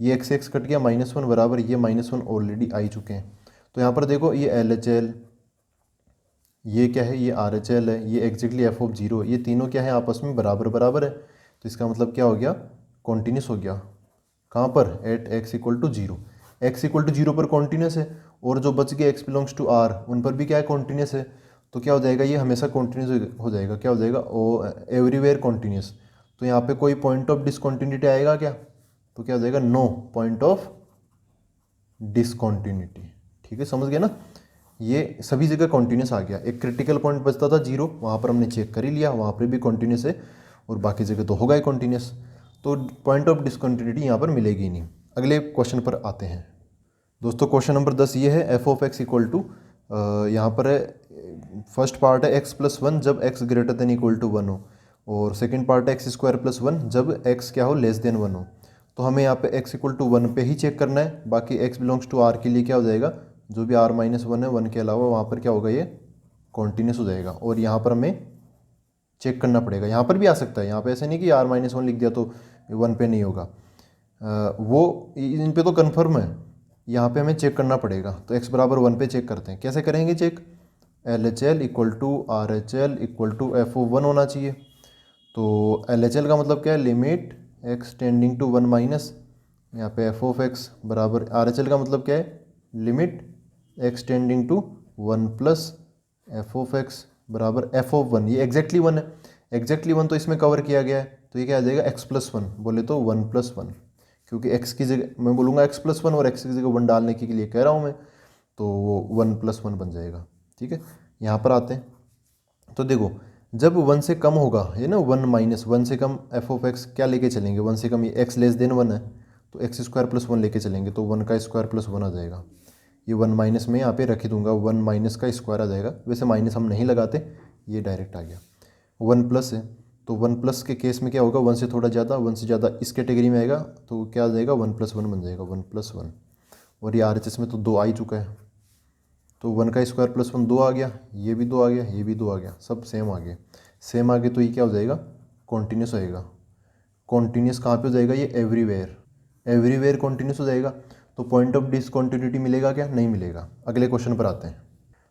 ये x कट गया, -1 बराबर ये -1 ऑलरेडी आ ही चुके हैं। तो यहाँ पर देखो ये LHL, ये क्या है, ये RHL है, ये एग्जैक्टली एफ ऑफ 0, ये तीनों क्या है, आपस में बराबर बराबर है। तो इसका मतलब क्या हो गया, कॉन्टीन्यूस हो गया। कहाँ पर, at x equal to 0, x equal to 0 पर कॉन्टीन्यूस है, और जो बच गए x बिलोंग्स टू r उन पर भी क्या है, कॉन्टीन्यूस है। तो क्या हो जाएगा, ये हमेशा कॉन्टीन्यूस हो जाएगा, क्या हो जाएगा, ओ एवरीवेयर कॉन्टीन्यूस। तो यहाँ पे कोई पॉइंट ऑफ डिसकॉन्टीन्यूटी आएगा क्या, तो क्या हो जाएगा, नो पॉइंट ऑफ डिसकॉन्टीन्यूटी, ठीक है, समझ गए ना। ये सभी जगह कॉन्टीन्यूस आ गया, एक क्रिटिकल पॉइंट बचता था 0, वहाँ पर हमने चेक कर ही लिया, वहाँ पर भी कॉन्टीन्यूस है, और बाकी जगह तो होगा ही कॉन्टीन्यूस, तो पॉइंट ऑफ डिसकॉन्टीन्यूटी यहाँ पर मिलेगी नहीं। अगले क्वेश्चन पर आते हैं दोस्तों। क्वेश्चन नंबर 10 ये है, F of X equal to, यहाँ पर है, फर्स्ट पार्ट है x+1 जब x greater than equal to 1 हो, और सेकंड पार्ट है x² + 1 जब x क्या हो, लेस देन 1 हो। तो हमें यहाँ पे x इक्वल टू 1 पे ही चेक करना है, बाकी x बिलोंग्स टू r के लिए क्या हो जाएगा, जो भी r-1 है, 1 के अलावा वहाँ पर क्या होगा, ये कॉन्टीन्यूस हो जाएगा। और यहाँ पर हमें चेक करना पड़ेगा, यहाँ पर भी आ सकता है, यहाँ पे ऐसे नहीं कि r-1 लिख दिया तो 1 पे नहीं होगा, वो इन पे तो कन्फर्म है, यहाँ पे हमें चेक करना पड़ेगा। तो x बराबर 1 पे चेक करते हैं, कैसे करेंगे check, LHL equal to RHL equal to F of 1 होना चाहिए। तो LHL का मतलब क्या है, limit x tending to 1 minus, यहाँ पे एफ ऑफ एक्स बराबर, RHL का मतलब क्या है, limit x tending to 1 plus F of X बराबर एफ ऑफ 1, ये एग्जैक्टली 1 है, एग्जैक्टली 1 तो इसमें कवर किया गया है, तो ये क्या आ जाएगा, x+1, बोले तो 1+1, क्योंकि x की जगह मैं बोलूँगा x+1 और x की जगह 1 डालने के लिए कह रहा हूँ मैं, तो वो 1+1 बन जाएगा, ठीक है। यहाँ पर आते हैं, तो देखो जब 1 से कम होगा, ये ना 1 - 1 से कम एफ ऑफ एक्स क्या लेके चलेंगे, 1 से कम, ये x लेस देन 1 है, तो एक्स स्क्वायर प्लस वन लेके चलेंगे तो 1 का स्क्वायर प्लस 1 आ जाएगा। ये 1 माइनस में यहाँ पे रख ही दूंगा, 1 माइनस का स्क्वायर आ जाएगा। वैसे माइनस हम नहीं लगाते, ये डायरेक्ट आ गया। 1 प्लस है तो 1 प्लस के केस में क्या होगा, 1 से थोड़ा ज़्यादा, 1 से ज़्यादा इस कैटेगरी में आएगा तो क्या आ जाएगा, 1 प्लस 1 बन जाएगा, 1 प्लस 1। और ये RHS में तो 2 आ ही चुका है, तो 1 का स्क्वायर प्लस 1 2 आ गया, ये भी 2 आ गया, ये भी 2 आ गया, सब सेम आ गए। सेम आ गए तो ये क्या हो जाएगा, कॉन्टीन्यूस होएगा। कॉन्टीन्यूस कहाँ पे हो जाएगा, ये एवरीवेयर, एवरीवेयर कॉन्टीन्यूस हो जाएगा। तो पॉइंट ऑफ डिसकॉन्टिन्यूटी मिलेगा क्या, नहीं मिलेगा। अगले क्वेश्चन पर आते हैं।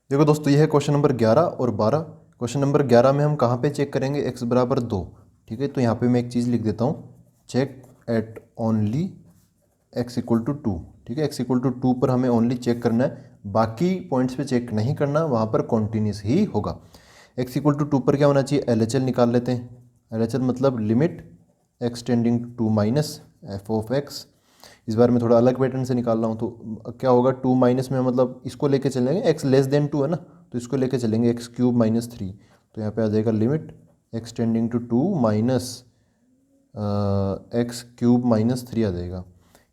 देखो दोस्तों, ये है क्वेश्चन नंबर 11 और 12। क्वेश्चन नंबर 11 में हम कहाँ पे चेक करेंगे, x बराबर 2। ठीक है, तो यहाँ पे मैं एक चीज़ लिख देता हूँ, check at only x equal to 2। ठीक है, x इक्वल टू 2 पर हमें ओनली चेक करना है, बाकी पॉइंट्स पे चेक नहीं करना, वहाँ पर कॉन्टीन्यूस ही होगा। x इक्वल टू 2 पर क्या होना चाहिए, LHL निकाल लेते हैं। LHL मतलब limit x tending to minus F of x। इस बार मैं थोड़ा अलग पैटर्न से निकाल रहा हूँ, तो क्या होगा, 2 माइनस में मतलब इसको लेके चलेंगे, x लेस देन 2 है ना, तो इसको लेके चलेंगे x क्यूब माइनस 3। तो यहाँ पे आ जाएगा limit x tending to 2 minus x cube minus 3 आ जाएगा।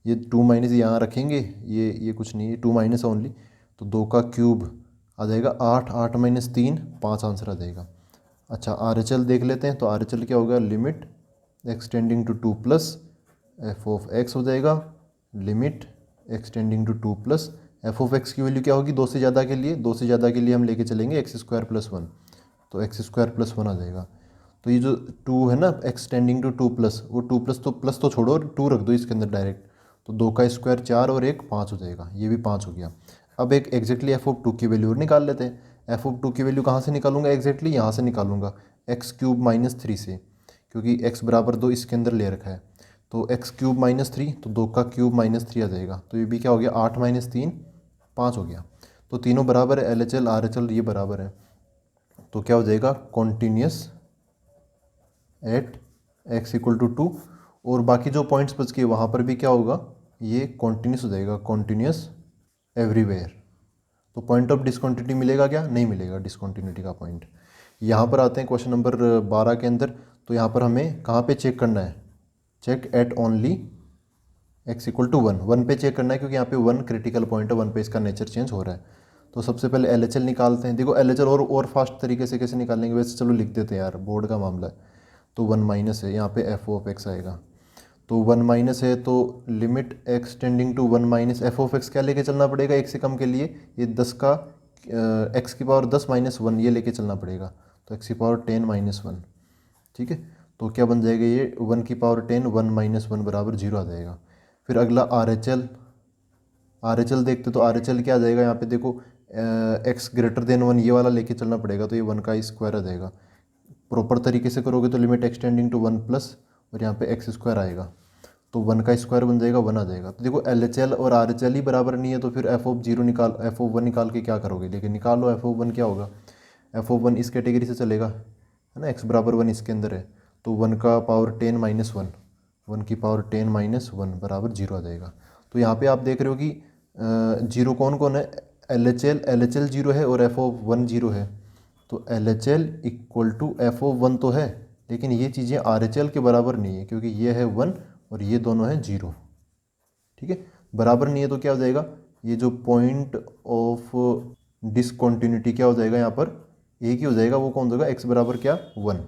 ये 2 माइनस यहाँ रखेंगे, ये कुछ नहीं है, 2 माइनस ओनली, तो 2 का क्यूब आ जाएगा 8, 8 माइनस 3 5 आंसर आ जाएगा। अच्छा, RHL देख लेते हैं, तो RHL क्या होगा, limit x tending to 2 plus F of x हो जाएगा, limit x tending to 2 plus F of x की वैल्यू क्या होगी, 2 से ज़्यादा के लिए, 2 से ज़्यादा के लिए हम लेके चलेंगे एक्स स्क्वायर प्लस 1, तो एक्स स्क्वायर प्लस 1 आ जाएगा। तो ये जो 2 है ना, x टेंडिंग टू 2 प्लस, वो 2 प्लस तो छोड़ो, 2 रख दो इसके अंदर डायरेक्ट, तो 2 का स्क्वायर 4 और 1 5 हो जाएगा, ये भी 5 हो गया। अब एक एग्जैक्टली एफ ऑफ 2 की वैल्यू और निकाल लेते हैं। एफ ऑफ 2 की वैल्यू कहाँ से निकालूंगा, एग्जैक्टली यहाँ से निकालूंगा, एक्स क्यूब माइनस 3 से, क्योंकि x बराबर 2 इसके अंदर ले रखा है। तो एक्स क्यूब माइनस 3, तो 2 का क्यूब माइनस 3 आ जाएगा, तो ये भी क्या हो गया, 8 माइनस 3 5 हो गया। तो तीनों बराबर है, LHL RHL ये बराबर है, तो क्या हो जाएगा, continuous at x equal to 2। और बाकी जो पॉइंट्स बच गए वहाँ पर भी क्या होगा, ये कॉन्टीन्यूस हो जाएगा, कॉन्टीन्यूस एवरीवेयर। तो पॉइंट ऑफ डिसकॉन्टिन्यूटी मिलेगा क्या, नहीं मिलेगा डिसकॉन्टिन्यूटी का पॉइंट। यहाँ पर आते हैं क्वेश्चन नंबर 12 के अंदर। तो यहाँ पर हमें कहाँ पे चेक करना है, check at only x equal to 1, 1 पे चेक करना है, क्योंकि यहाँ पे 1 क्रिटिकल पॉइंट है, 1 पे इसका नेचर चेंज हो रहा है। तो सबसे पहले LHL निकालते हैं। देखो LHL और फास्ट तरीके से कैसे निकालेंगे, वैसे चलो लिख देते हैं यार, बोर्ड का मामला है। तो 1 माइनस है, यहाँ पे एफ ऑफ एक्स आएगा, तो 1 माइनस है, तो limit x tending to 1 minus F of X क्या लेके चलना पड़ेगा, 1 से कम के लिए ये 10 का x की पावर 10 माइनस 1 ये लेके चलना पड़ेगा, तो x की पावर 10 माइनस 1। ठीक है, तो क्या बन जाएगा, ये 1 की पावर 10 1 माइनस 1 बराबर 0 आ जाएगा। फिर अगला RHL देखते, तो RHL क्या आ जाएगा, यहाँ पे देखो x ग्रेटर देन 1 ये वाला लेके चलना पड़ेगा, तो ये 1 का स्क्वायर आ जाएगा। प्रॉपर तरीके से करोगे तो limit x tending to 1 plus और यहाँ पे एक्स स्क्वायर आएगा, तो 1 का स्क्वायर बन जाएगा 1 आ जाएगा। तो देखो LHL और RHL ही बराबर नहीं है, तो फिर एफ ऑफ 0 निकाल, एफ ऑफ 1 निकाल के क्या करोगे, लेकिन निकाल लो एफ ऑफ 1 क्या होगा, एफ ऑफ 1 इस कैटेगरी से चलेगा, है ना, x बराबर 1 इसके अंदर है, तो 1 का पावर 10 माइनस 1, 1 की पावर 10 माइनस 1 बराबर 0 आ जाएगा। तो यहाँ पे आप देख रहे हो कि जीरो कौन कौन है, LHL 0 है और एफ ऑफ 1 0 है, तो LHL equal to F of 1 तो है, लेकिन ये चीज़ें RHL के बराबर नहीं है, क्योंकि ये है 1 और ये दोनों हैं 0। ठीक है, बराबर नहीं है तो क्या हो जाएगा, ये जो पॉइंट ऑफ डिसकॉन्टिन्यूटी क्या हो जाएगा, यहाँ पर एक ही हो जाएगा, वो कौन होगा, x बराबर क्या 1।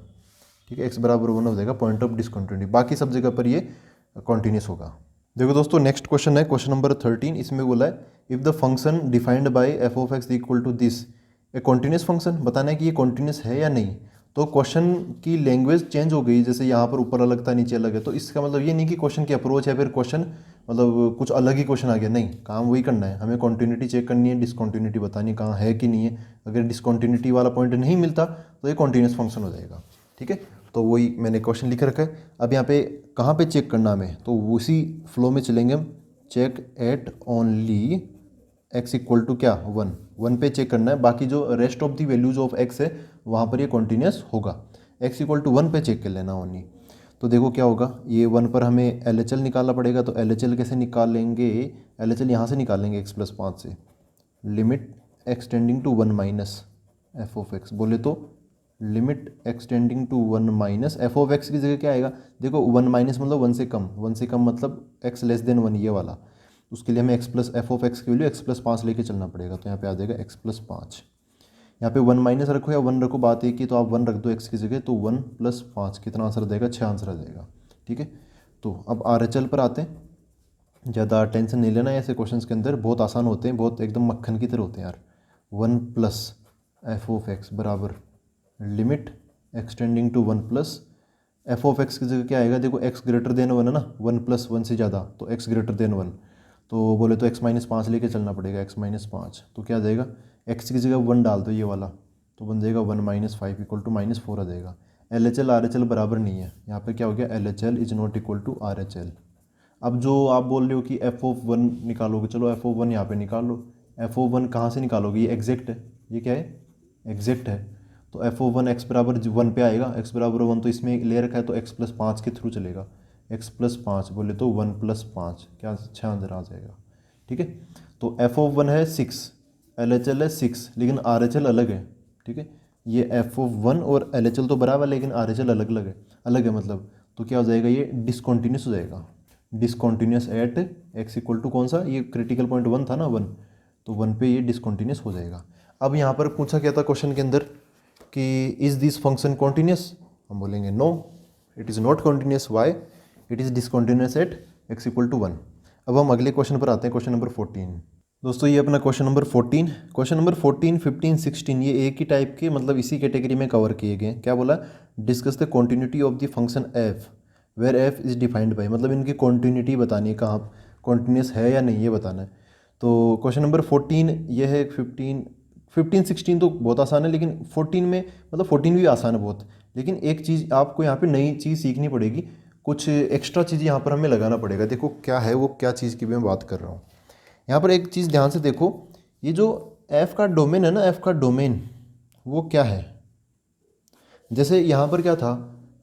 ठीक है, x बराबर 1 हो जाएगा पॉइंट ऑफ डिसकॉन्टिन्यूटी, बाकी सब जगह पर ये कॉन्टिन्यूस होगा। देखो दोस्तों, नेक्स्ट क्वेश्चन है क्वेश्चन नंबर 13। इसमें बोला है if the function defined by F of X equal to this a continuous function, बताना है कि ये कॉन्टिन्यूस है या नहीं। तो क्वेश्चन की लैंग्वेज चेंज हो गई, जैसे यहाँ पर ऊपर अलग था नीचे अलग है, तो इसका मतलब ये नहीं कि क्वेश्चन की अप्रोच है फिर क्वेश्चन मतलब कुछ अलग ही क्वेश्चन आ गया, नहीं, काम वही करना है, हमें कॉन्टिन्यूटी चेक करनी है, डिसकॉन्टिन्यूटी बतानी कहाँ है कि नहीं है। अगर डिसकॉन्टिन्यूटी वाला पॉइंट नहीं मिलता तो ये कॉन्टिन्यूस फंक्शन हो जाएगा। ठीक है, तो वही मैंने क्वेश्चन लिख रखा है। अब यहाँ पे कहाँ पे चेक करना हमें, तो उसी फ्लो में चलेंगे हम, check at only x equal to क्या 1 पे चेक करना है, बाकी जो rest of the values of x है वहाँ पर ये कॉन्टीन्यूस होगा। x इक्वल टू 1 पे चेक कर लेना ओनली। तो देखो क्या होगा, ये 1 पर हमें LHL निकालना पड़ेगा, तो LHL कैसे निकालेंगे, LHL यहाँ से निकालेंगे x प्लस 5 से, limit x tending to 1 minus F of X बोले तो limit X tending to 1 minus F of X की जगह क्या आएगा, देखो 1 माइनस मतलब 1 से कम, 1 से कम मतलब एक्स लेस देन 1 ये वाला, उसके लिए हमें x plus F of X की वैल्यू एक्स प्लस 5 लेके चलना पड़ेगा। तो यहाँ पे आ जाएगा एक्स प्लस 5। यहाँ पे 1 माइनस रखो या 1 रखो, बात एक ही, तो आप 1 रख दो एक्स की जगह, तो 1 प्लस 5 कितना आंसर देगा, 6 आंसर आ जाएगा। ठीक है, तो अब RHL पर आते हैं। ज़्यादा टेंशन नहीं लेना, ऐसे क्वेश्चंस के अंदर बहुत आसान होते हैं, बहुत एकदम मक्खन की तरह होते हैं यार। 1 प्लस एफ ऑफ एक्स बराबर limit X tending to 1 plus F of X की जगह क्या आएगा, देखो एक्स ग्रेटर देन 1 है ना, 1 प्लस 1 से ज़्यादा, तो एक्स ग्रेटर देन 1, तो बोले तो एक्स माइनस 5 लेके चलना पड़ेगा, एक्स माइनस 5, तो क्या आ जाएगा, एक्स की जगह 1 डाल दो ये वाला, तो बन जाएगा 1 माइनस 5 इक्वल टू -4 आ जाएगा। LHL RHL बराबर नहीं है, यहाँ पे क्या हो गया, LHL is not equal to RHL। अब जो आप बोल रहे हो कि एफ ऑफ 1 निकालोगे, चलो एफ ऑफ 1 यहाँ पे निकाल लो। एफ ऑफ 1 कहाँ से निकालोगे, ये एग्जैक्ट है, ये क्या है, एग्जैक्ट है, तो एफ ऑफ 1 एक्स बराबर 1 पे आएगा, एक्स बराबर 1 तो इसमें ले रखा है, तो एक्स प्लस 5 के थ्रू चलेगा, एक्स प्लस 5 बोले तो 1 प्लस 5 क्या 6 आंसर आ जाएगा। ठीक है, तो एफ ऑफ 1 है 6, LHL है 6, लेकिन RHL अलग है। ठीक है, ये एफ ऑफ 1 और LHL तो बराबर है, लेकिन RHL अलग अलग है, अलग है मतलब, तो क्या हो जाएगा, ये डिसकॉन्टीन्यूस हो जाएगा, discontinuous at X equal to कौन सा, ये क्रिटिकल पॉइंट 1 था ना 1, तो 1 पे ये डिसकॉन्टीन्यूस हो जाएगा। अब यहाँ पर पूछा क्या था क्वेश्चन के अंदर कि इज़ दिस फंक्शन कॉन्टीन्यूस, हम बोलेंगे no it is not continuous, why, it is discontinuous at X equal to 1। अब हम अगले क्वेश्चन पर आते हैं, क्वेश्चन नंबर 14। दोस्तों ये अपना क्वेश्चन नंबर 14, क्वेश्चन नंबर 14, 15, 16 ये एक ही टाइप के, मतलब इसी कैटेगरी में कवर किए गए। क्या बोला, discuss the continuity of the function F where F is defined by, मतलब इनकी कॉन्टिन्यूटी बतानी है, कहाँ कॉन्टिन्यूस है या नहीं ये बताना है। तो क्वेश्चन नंबर 14 ये है, 15, 16 तो बहुत आसान है, लेकिन 14 में मतलब 14 भी आसान है बहुत, लेकिन एक चीज़ आपको यहाँ पे नई चीज़ सीखनी पड़ेगी, कुछ एक्स्ट्रा चीज़ यहाँ पर हमें लगाना पड़ेगा। देखो क्या है वो, क्या चीज़ की मैं बात कर रहा हूँ यहाँ पर, एक चीज़ ध्यान से देखो, ये जो एफ़ का डोमेन है ना, एफ़ का डोमेन वो क्या है। जैसे यहाँ पर क्या था,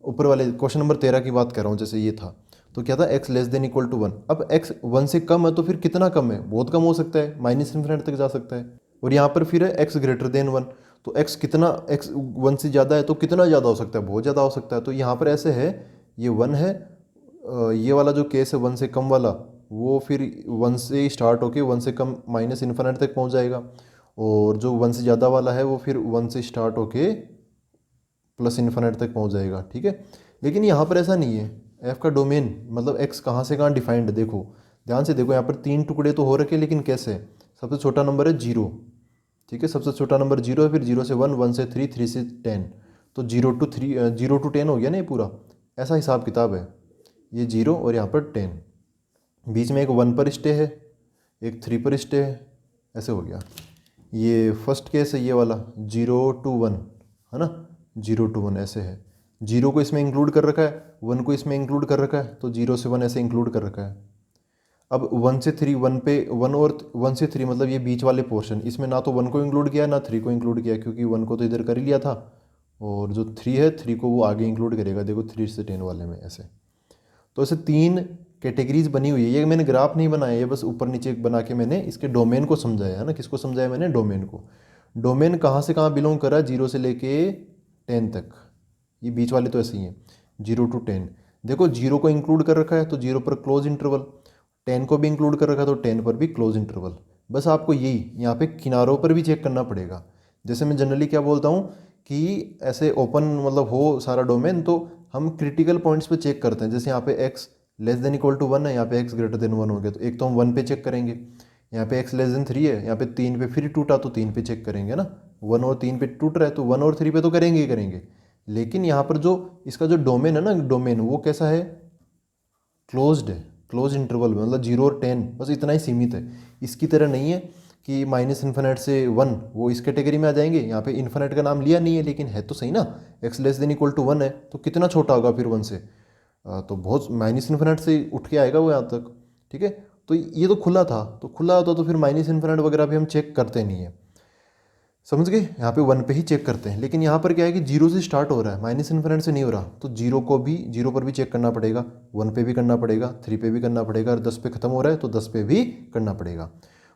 ऊपर वाले क्वेश्चन नंबर 13 की बात कर रहा हूँ, जैसे ये था तो क्या था, X less than equal to 1। अब एक्स 1 से कम है तो फिर कितना कम है, बहुत कम हो सकता है, -∞ तक जा सकता है। और यहाँ पर फिर है एक्स ग्रेटर देन 1, तो एक्स कितना, एक्स 1 से ज़्यादा है तो कितना ज़्यादा हो सकता है, बहुत ज़्यादा हो सकता है। तो यहाँ पर ऐसे है, ये 1 है, ये वाला जो केस है 1 से कम वाला, वो फिर 1 से स्टार्ट होके 1 से कम -∞ तक पहुँच जाएगा, और जो 1 से ज़्यादा वाला है वो फिर 1 से स्टार्ट होके +∞ तक पहुँच जाएगा। ठीक है, लेकिन यहाँ पर ऐसा नहीं है, एफ़ का डोमेन मतलब एक्स कहाँ से कहाँ डिफाइंड है, देखो ध्यान से देखो, यहाँ पर 3 टुकड़े तो हो रखे, लेकिन कैसे, सबसे छोटा नंबर है 0। ठीक है, सबसे छोटा नंबर 0 है, फिर 0 से 1, 1 से 3, 3 से 10, तो 0 to 10 हो गया ना ये पूरा, ऐसा हिसाब किताब है, ये 0 और यहाँ पर 10, बीच में एक 1 पर स्टे है, एक 3 पर स्टे है, ऐसे हो गया। ये फर्स्ट केस है ये वाला 0 to 1 है ना, 0 to 1 ऐसे है, 0 को इसमें इंक्लूड कर रखा है, 1 को इसमें इंक्लूड कर रखा है, तो 0 से 1 ऐसे इंक्लूड कर रखा है। अब 1 से 3, 1 पे 1 और 1 से 3 मतलब ये बीच वाले पोर्शन, इसमें ना तो 1 को इंक्लूड किया ना 3 को इंक्लूड किया, क्योंकि 1 को तो इधर कर ही लिया था, और जो 3 है 3 को वो आगे इंक्लूड करेगा, देखो 3 से 10 वाले में ऐसे। तो ऐसे 3 कैटेगरीज बनी हुई है, ये मैंने ग्राफ नहीं बनाया, ये बस ऊपर नीचे बना के मैंने इसके डोमेन को समझाया है ना, किसको समझाया मैंने, डोमेन को। डोमेन कहाँ से कहाँ बिलोंग कर रहा है, 0 से लेके 10 तक, ये बीच वाले तो ऐसे ही हैं 0 to 10। देखो 0 को इंक्लूड कर रखा है तो 0 पर क्लोज इंटरवल, 10 को भी इंक्लूड कर रखा है तो 10 पर भी क्लोज इंटरवल। बस आपको यही यहाँ पे किनारों पर भी चेक करना पड़ेगा। जैसे मैं जनरली क्या बोलता हूँ कि ऐसे ओपन मतलब हो सारा डोमेन, तो हम क्रिटिकल पॉइंट्स पे चेक करते हैं। जैसे यहाँ पे X less than equal to 1 है, यहाँ पे एक्स ग्रेटर देन 1 हो गया, तो एक तो हम 1 पे चेक करेंगे, यहाँ पे एक्स लेस देन 3 है, यहाँ पे 3 पे फिर टूटा तो 3 पे चेक करेंगे ना, 1 और 3 पे टूट रहा है तो 1 और 3 पे तो करेंगे ही करेंगे। लेकिन यहाँ पर जो इसका जो डोमेन है ना, डोमेन वो कैसा है, क्लोज्ड है, क्लोज इंटरवल में, मतलब 0 और 10 बस इतना ही सीमित है। इसकी तरह नहीं है कि -∞ से 1 वो इस कैटेगरी में आ जाएंगे। यहाँ पे इन्फिनिट का नाम लिया नहीं है, लेकिन है तो सही ना, X less than equal to 1 है, तो कितना छोटा होगा फिर 1 से, तो बहुत -∞ से उठ के आएगा वो यहाँ तक। ठीक है, तो ये तो खुला था, तो खुला होता तो फिर -∞ वगैरह भी हम चेक करते नहीं है, समझ गए, यहाँ पे 1 पे ही चेक करते हैं। लेकिन यहाँ पर क्या है कि 0 से स्टार्ट हो रहा है, -∞ से नहीं हो रहा, तो 0 पर भी चेक करना पड़ेगा, 1 पे भी करना पड़ेगा, 3 पे भी करना पड़ेगा, और 10 पे खत्म हो रहा है तो 10 पे भी करना पड़ेगा।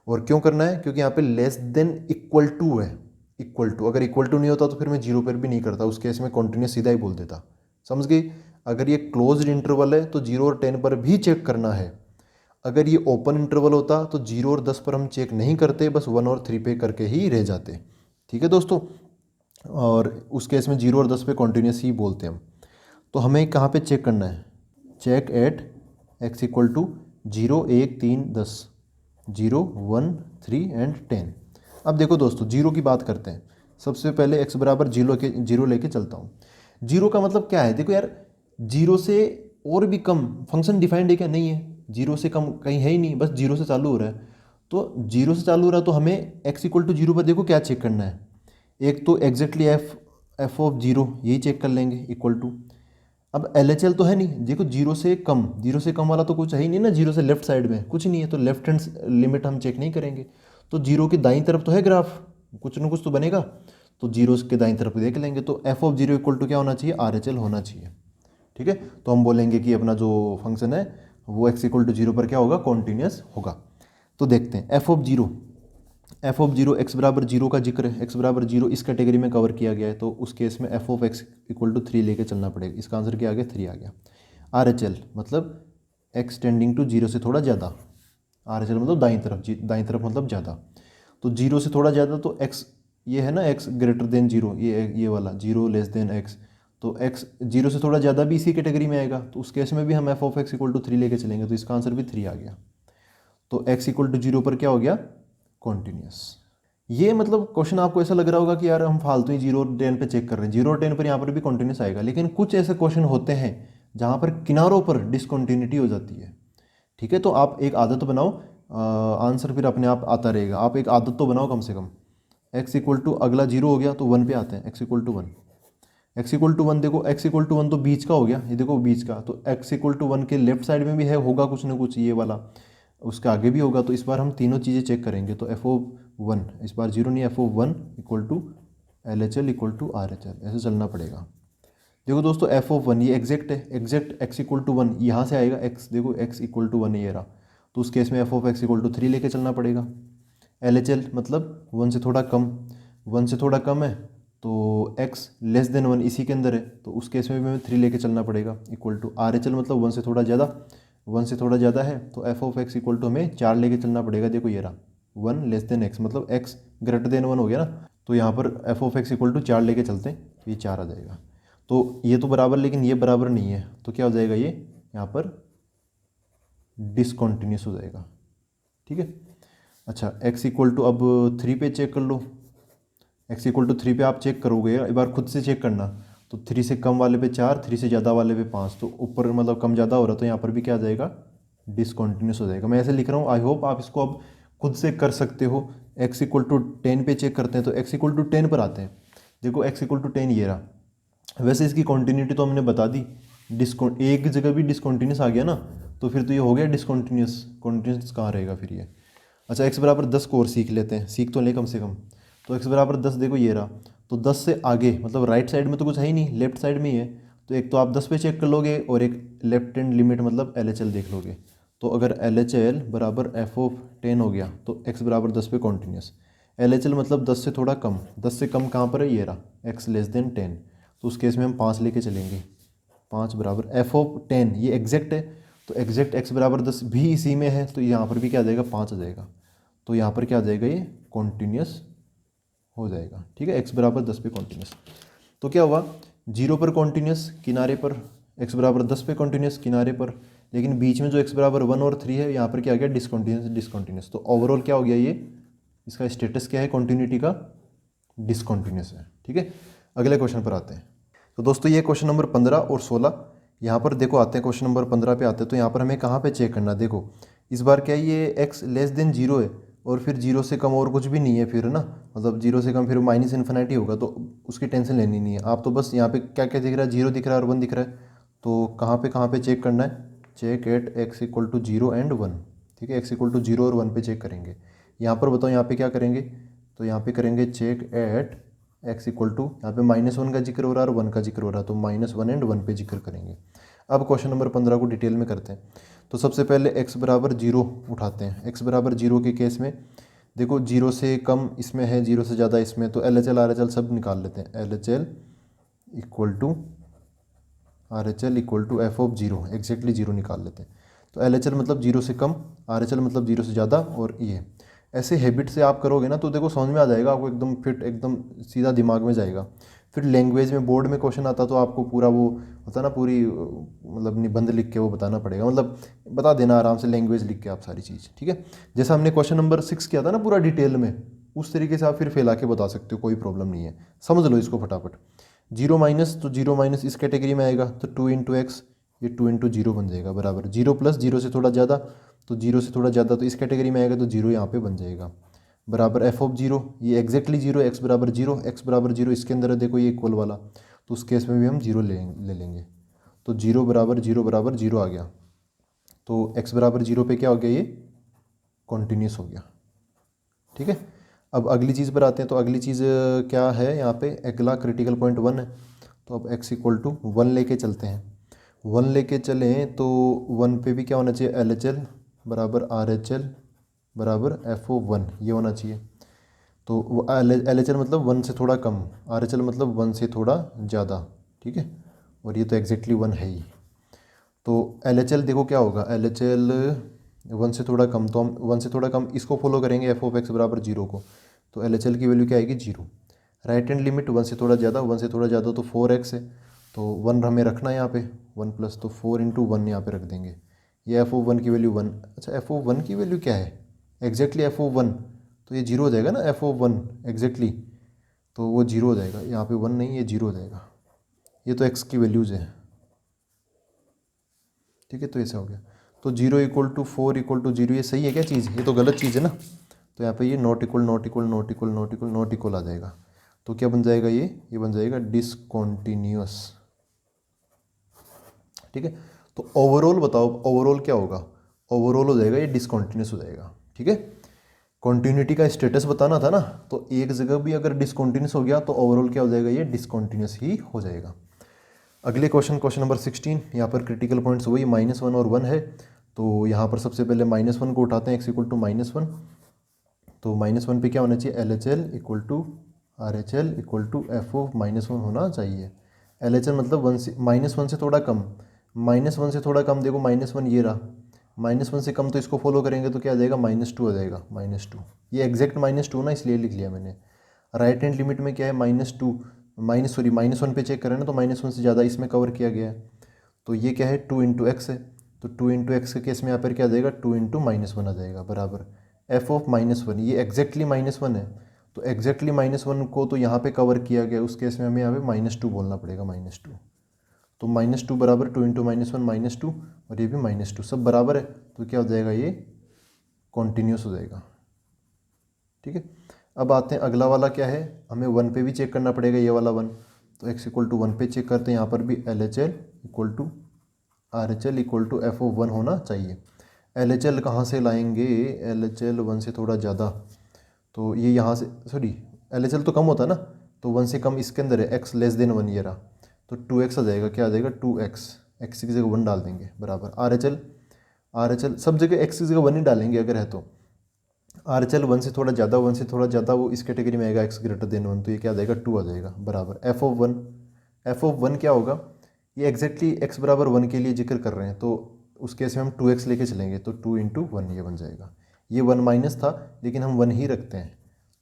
और क्यों करना है, क्योंकि यहाँ पे लेस देन इक्वल टू है, इक्वल टू, अगर इक्वल टू नहीं होता तो फिर मैं जीरो पर भी नहीं करता, उस केस में कॉन्टिन्यूस सीधा ही बोल देता। समझ गई? अगर ये क्लोज्ड इंटरवल है तो 0 और 10 पर भी चेक करना है। अगर ये ओपन इंटरवल होता तो 0 और 10 पर हम चेक नहीं करते, बस 1 और 3 पे करके ही रह जाते। ठीक है दोस्तों, और उस केस में 0 और 10 पे कॉन्टिन्यूस ही बोलते हैं हम। तो हमें कहाँ पे चेक करना है? Check at x equal to 0, 1, 3, 10, 0, 1, 3 and 10। अब देखो दोस्तों, जीरो की बात करते हैं। सबसे पहले x बराबर जीरो लेके चलता हूँ। जीरो का मतलब क्या है? देखो यार, जीरो से और भी कम फंक्शन डिफाइंड है क्या? नहीं है। जीरो से कम कहीं है ही नहीं, बस जीरो से चालू हो रहा है। तो जीरो से चालू हो रहा है तो हमें x इक्वल टू जीरो पर देखो क्या चेक करना है। एक तो एग्जैक्टली एफ ऑफ जीरो, यही चेक कर लेंगे इक्वल टू। अब LHL तो है नहीं, देखो जीरो से कम वाला तो कुछ है ही नहीं ना। जीरो से लेफ्ट साइड में कुछ नहीं है, तो लेफ्ट हैंड लिमिट हम चेक नहीं करेंगे। तो जीरो की दाईं तरफ तो है ग्राफ, कुछ ना कुछ तो बनेगा, तो जीरो के दाईं तरफ देख लेंगे। तो F of zero equal to क्या होना चाहिए? RHL होना चाहिए। ठीक है, तो हम बोलेंगे कि अपना जो फंक्शन है वो x इक्वल टू जीरो पर क्या होगा? कॉन्टिन्यूस होगा। तो देखते हैं एफ ऑफ जीरो एक्स बराबर जीरो का जिक्र है, एक्स बराबर जीरो इस कैटेगरी में कवर किया गया है, तो उस केस में F of X equal to 3 लेके चलना पड़ेगा। इसका आंसर क्या आ गया? 3 आ गया। RHL मतलब एक्स टेंडिंग टू जीरो से थोड़ा ज़्यादा, RHL मतलब दाईं तरफ मतलब ज़्यादा। तो जीरो से थोड़ा ज़्यादा तो एक्स, ये है ना एक्स ग्रेटर देन जीरो, ये वाला जीरो लेस देन एक्स, तो एक्स जीरो से थोड़ा ज़्यादा भी इसी कैटेगरी में आएगा। तो उस केस में भी हम F of X equal to 3 लेके चलेंगे, तो इसका आंसर भी 3 आ गया। तो x इक्वल टू जीरो पर क्या हो गया? कॉन्टिन्यूस। ये मतलब क्वेश्चन आपको ऐसा लग रहा होगा कि यार हम फालतू ही 0 और 10 पे चेक कर रहे हैं, 0 और 10 पर यहाँ पर भी कॉन्टिन्यूस आएगा, लेकिन कुछ ऐसे क्वेश्चन होते हैं जहाँ पर किनारों पर डिसकॉन्टिन्यूटी हो जाती है। ठीक है, तो आप एक आदत बनाओ, आंसर फिर अपने आप आता रहेगा। आप एक आदत तो बनाओ कम से कम। x इक्वल टू अगला जीरो हो गया तो 1 पे आते हैं, x equal to 1। x equal to 1 देखो, x इक्वल टू 1 तो बीच का हो गया, ये देखो बीच का, तो x इक्वल टू 1 के लेफ्ट साइड में भी है, होगा कुछ ना कुछ ये वाला, उसके आगे भी होगा। तो इस बार हम तीनों चीज़ें चेक करेंगे। तो एफ ओ 1, इस बार जीरो नहीं, F O 1 equal to LHL equal to RHL, ऐसे चलना पड़ेगा। देखो दोस्तों, एफ ऑफ 1 ये एग्जैक्ट है, एग्जैक्ट x इक्वल टू 1 यहाँ से आएगा, x देखो x इक्वल टू 1 ये रहा, तो उस केस में F of x equal to 3 लेके चलना पड़ेगा। LHL मतलब 1 से थोड़ा कम, 1 से थोड़ा कम है तो x लेस देन 1 इसी के अंदर है, तो उस केस में भी हमें 3 लेके चलना पड़ेगा इक्वल टू। RHL मतलब 1 से थोड़ा ज़्यादा, 1 से थोड़ा ज़्यादा है, तो F of X equal to हमें 4 लेके चलना पड़ेगा। देखो ये रहा 1 लेस देन x, मतलब x ग्रेटर देन 1 हो गया ना, तो यहाँ पर F of X equal to 4 लेके चलते हैं, ये 4 आ जाएगा। तो ये तो बराबर, लेकिन ये बराबर नहीं है, तो क्या हो जाएगा? ये यहाँ पर डिसकॉन्टिन्यूस हो जाएगा। ठीक है, अच्छा x इक्वल टू अब 3 पे चेक कर लो। x इक्वल टू 3 पे आप चेक करोगे, एक बार खुद से चेक करना, तो 3 से कम वाले पे 4, 3 से ज़्यादा वाले पे 5, तो ऊपर मतलब कम ज़्यादा हो रहा है, तो यहाँ पर भी क्या आ जाएगा? डिसकॉन्टिन्यूस हो जाएगा। मैं ऐसे लिख रहा हूँ, आई होप आप इसको अब खुद से कर सकते हो। x इक्वल टू 10 पे चेक करते हैं, तो x इक्वल टू 10 पर आते हैं। देखो x इक्वल टू 10 ये रहा। वैसे इसकी कॉन्टिन्यूटी तो हमने बता दी, एक जगह भी डिसकॉन्टिन्यूस आ गया ना, तो फिर तो ये हो गया डिसकॉन्टिन्यूस। कॉन्टिन्यूस कहाँ रहेगा फिर ये? अच्छा, x बराबर 10 को और सीख लेते हैं, सीख तो लें कम से कम। तो x बराबर 10 देखो ये रहा, तो 10 से आगे मतलब राइट साइड में तो कुछ है ही नहीं, लेफ्ट साइड में ही है, तो एक तो आप 10 पे चेक कर लोगे और एक लेफ्ट हैंड लिमिट मतलब LHL देख लोगे। तो अगर LHL बराबर एफ ऑफ 10 हो गया तो x बराबर 10 पे कॉन्टिन्यूस। LHL मतलब 10 से थोड़ा कम, 10 से कम कहाँ पर है? ये रहा x लेस देन 10, तो उस केस में हम 5 लेके चलेंगे। 5 बराबर एफ ऑफ 10, ये एग्जैक्ट है, तो एग्जैक्ट x बराबर 10 भी इसी में है, तो यहाँ पर भी क्या आ जाएगा? 5 आ जाएगा। तो यहाँ पर क्या आ जाएगा? ये कॉन्टिन्यूस हो जाएगा। ठीक है, x बराबर 10 पे कॉन्टिन्यूस। तो क्या हुआ? 0 पर कॉन्टिन्यूस किनारे पर, x बराबर 10 पे कॉन्टिन्यूस किनारे पर, लेकिन बीच में जो x बराबर 1 और 3 है यहाँ पर क्या आ गया? डिसकॉन्टिन्यूस। तो ओवरऑल क्या हो गया? ये इसका स्टेटस क्या है कॉन्टिन्यूटी का? डिसकॉन्टिन्यूस है। ठीक है, अगले क्वेश्चन पर आते हैं। तो दोस्तों ये क्वेश्चन नंबर 15 और 16 यहाँ पर देखो आते हैं। क्वेश्चन नंबर 15 पे आते हैं, तो यहाँ पर हमें कहाँ पे चेक करना? देखो इस बार क्या ये x लेस देन 0 है और फिर 0 से कम और कुछ भी नहीं है फिर ना, मतलब 0 से कम फिर माइनस इन्फिनिटी होगा, तो उसकी टेंशन लेनी नहीं है। आप तो बस यहाँ पे क्या क्या दिख रहा है? 0 दिख रहा है और 1 दिख रहा है, तो कहाँ पे चेक करना है? Check at x equal to 0 and 1। ठीक है, x इक्वल टू 0 और 1 पे चेक करेंगे। यहाँ पर बताओ यहाँ पे क्या करेंगे? तो यहाँ पे करेंगे check at x equal to, यहाँ पे -1 का जिक्र हो रहा है और 1 का जिक्र हो रहा है, तो -1 एंड 1 पे जिक्र करेंगे। अब क्वेश्चन नंबर 15 को डिटेल में करते हैं। तो सबसे पहले x बराबर 0 उठाते हैं। x बराबर 0 के केस में देखो 0 से कम इसमें है, 0 से ज़्यादा इसमें, तो LHL RHL सब निकाल लेते हैं। LHL equal to RHL equal to F of 0, exactly 0 निकाल लेते हैं। तो LHL मतलब 0 से कम, RHL मतलब 0 से ज़्यादा, और ये ऐसे हैबिट से आप करोगे ना तो देखो समझ में आ जाएगा आपको, एकदम फिट, एकदम सीधा दिमाग में जाएगा। फिर लैंग्वेज में बोर्ड में क्वेश्चन आता तो आपको पूरा वो होता ना, पूरी मतलब निबंध लिख के वो बताना पड़ेगा, मतलब बता देना आराम से लैंग्वेज लिख के आप सारी चीज़, ठीक है। जैसा हमने क्वेश्चन नंबर 6 किया था ना पूरा डिटेल में, उस तरीके से आप फिर फैला के बता सकते हो, कोई प्रॉब्लम नहीं है। समझ लो इसको फटाफट। 0 माइनस, तो 0 माइनस इस कैटेगरी में आएगा, तो 2 इंटू एक्स, ये 2 इंटू 0 बन जाएगा बराबर 0 प्लस 0 से थोड़ा ज़्यादा, तो 0 से थोड़ा ज़्यादा तो इस कैटेगरी में आएगा, तो 0 यहाँ पे बन जाएगा बराबर एफ ऑफ 0, ये एग्जैक्टली 0, एक्स बराबर 0, एक्स बराबर 0 इसके अंदर है देखो ये इक्वल वाला, तो उस केस में भी हम 0 ले लेंगे। तो 0 बराबर 0 बराबर 0 आ गया, तो एक्स बराबर 0 पे क्या हो गया, ये कॉन्टीन्यूस हो गया, ठीक है। अब अगली चीज़ पर आते हैं, तो अगली चीज़ क्या है यहाँ पे, अगला क्रिटिकल पॉइंट 1 है, तो अब x इक्वल टू 1 लेके चलते हैं। 1 लेके चलें तो 1 पे भी क्या होना चाहिए, LHL बराबर RHL बराबर FO1, ये होना चाहिए। तो LHL मतलब 1 से थोड़ा कम, RHL मतलब 1 से थोड़ा ज़्यादा, ठीक है, और ये तो एग्जैक्टली 1 है ही। तो LHL देखो क्या होगा, LHL 1 से थोड़ा कम, तो हम 1 से थोड़ा कम इसको फॉलो करेंगे एफ ऑफ एक्स बराबर 0 को, तो LHL की वैल्यू क्या आएगी 0। राइट हैंड लिमिट 1 से थोड़ा ज़्यादा, 1 से थोड़ा ज़्यादा तो 4x है, तो 1 हमें रखना है यहाँ पे, 1 प्लस, तो 4 इंटू 1 यहाँ पे रख देंगे। ये एफ ऑफ 1 की वैल्यू 1, अच्छा एफ ऑफ 1 की वैल्यू क्या है, एग्जैक्टली एफ ऑफ 1, तो ये 0 हो जाएगा ना, एफ ऑफ 1 एग्जैक्टली, तो वो 0 हो जाएगा, यहाँ पे 1 नहीं, ये 0 हो जाएगा, ये तो x की वैल्यूज़ है, ठीक है। तो ऐसा हो गया, तो 0 इक्वल टू 4 इक्वल टू 0, ये सही है क्या चीज़, ये तो गलत चीज़ है ना, तो यहाँ पे ये not equal not equal not equal not equal not equal आ जाएगा, तो क्या बन जाएगा ये बन जाएगा डिसकॉन्टीन्यूअस, ठीक है। तो ओवरऑल बताओ, ओवरऑल क्या होगा, ओवरऑल हो जाएगा ये डिसकॉन्टीन्यूअस हो जाएगा, ठीक है। कॉन्टिन्यूटी का स्टेटस बताना था ना, तो एक जगह भी अगर डिसकॉन्टीन्यूअस हो गया तो ओवरऑल क्या हो जाएगा, ये डिसकॉन्टीन्यूअस ही हो जाएगा। अगले क्वेश्चन नंबर 16, यहाँ पर क्रिटिकल पॉइंट्स वही -1 और 1 है, तो यहाँ पर सबसे पहले -1 को उठाते हैं, x इक्वल टू -1, तो -1 पे क्या होना चाहिए, LHL equal to RHL equal to F of -1 होना चाहिए। LHL मतलब 1 से -1 से थोड़ा कम, -1 से थोड़ा कम, देखो -1 ये रहा, -1 से कम तो इसको फॉलो करेंगे तो क्या आ जाएगा, -2 आ जाएगा, -2, ये एग्जैक्ट -2 ना, इसलिए लिख लिया मैंने। राइट हैंड लिमिट में क्या है, -2 -1 पे चेक करें ना, तो -1 से ज़्यादा इसमें कवर किया गया है, तो ये क्या है 2 इंटू एक्स है, तो 2 इंटू एक्स के केस में यहाँ पर क्या आ जाएगा, 2 इंटू -1 आ जाएगा बराबर एफ ऑफ -1, ये एग्जैक्टली -1 है, तो एग्जैक्टली -1 को तो यहाँ पे कवर किया गया, उस केस में हमें यहाँ पे -2 बोलना पड़ेगा, -2, तो -2 बराबर 2 इंटू -1 -2, और ये भी -2, सब बराबर है, तो क्या हो जाएगा, ये कॉन्टीन्यूस हो जाएगा, ठीक है। अब आते हैं अगला वाला क्या है, हमें 1 पे भी चेक करना पड़ेगा, ये वाला 1, तो x इक्वल टू 1 पे चेक करते हैं, यहाँ पर भी LHL equal to RHL equal to F of 1 होना चाहिए। LHL कहाँ से लाएंगे, LHL 1 से थोड़ा ज़्यादा, तो ये यहाँ से, सॉरी LHL तो कम होता है ना, तो 1 से कम इसके अंदर है, x लेस देन 1 ये रहा, तो 2x आ जाएगा, क्या आ जाएगा 2x, x की जगह 1 डाल देंगे बराबर RHL सब जगह x की जगह 1 ही डालेंगे अगर है तो। RHL 1 से थोड़ा ज़्यादा, 1 से थोड़ा ज़्यादा वो इस कैटेगरी में आएगा, x ग्रेटर देन 1, तो ये क्या आ जाएगा 2 आ जाएगा बराबर एफ ऑफ 1 क्या होगा, ये एग्जैक्टली x बराबर 1 के लिए जिक्र कर रहे हैं, तो उस केस में हम 2x लेके चलेंगे, तो 2 इंटू 1 ये बन जाएगा, ये 1 माइनस था लेकिन हम 1 ही रखते हैं,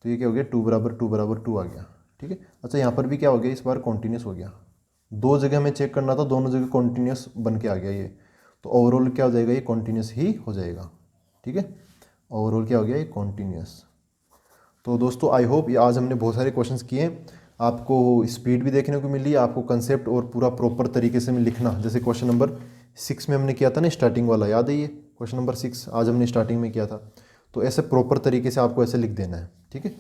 तो ये क्या हो गया 2 बराबर 2 आ गया, ठीक है। अच्छा यहाँ पर भी क्या हो गया, इस बार कॉन्टीन्यूस हो गया, दो जगह हमें चेक करना था, दोनों जगह कॉन्टीन्यूस बन के आ गया ये, तो ओवरऑल क्या हो जाएगा, ये कॉन्टीन्यूस ही हो जाएगा, ठीक है। ओवरऑल क्या हो गया, ये कॉन्टीन्यूस। तो दोस्तों आई होप ये आज हमने बहुत सारे क्वेश्चंस किए, आपको स्पीड भी देखने को मिली, आपको कंसेप्ट और पूरा प्रॉपर तरीके से लिखना, जैसे क्वेश्चन नंबर 6 में हमने किया था ना स्टार्टिंग वाला, याद है ये क्वेश्चन नंबर 6 आज हमने स्टार्टिंग में किया था, तो ऐसे प्रॉपर तरीके से आपको ऐसे लिख देना है, ठीक है।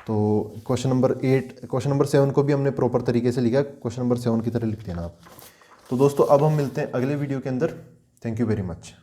तो क्वेश्चन नंबर 7 को भी हमने प्रॉपर तरीके से लिखा, क्वेश्चन नंबर 7 की तरह लिख देना आप। तो दोस्तों अब हम मिलते हैं अगले वीडियो के अंदर, थैंक यू वेरी मच।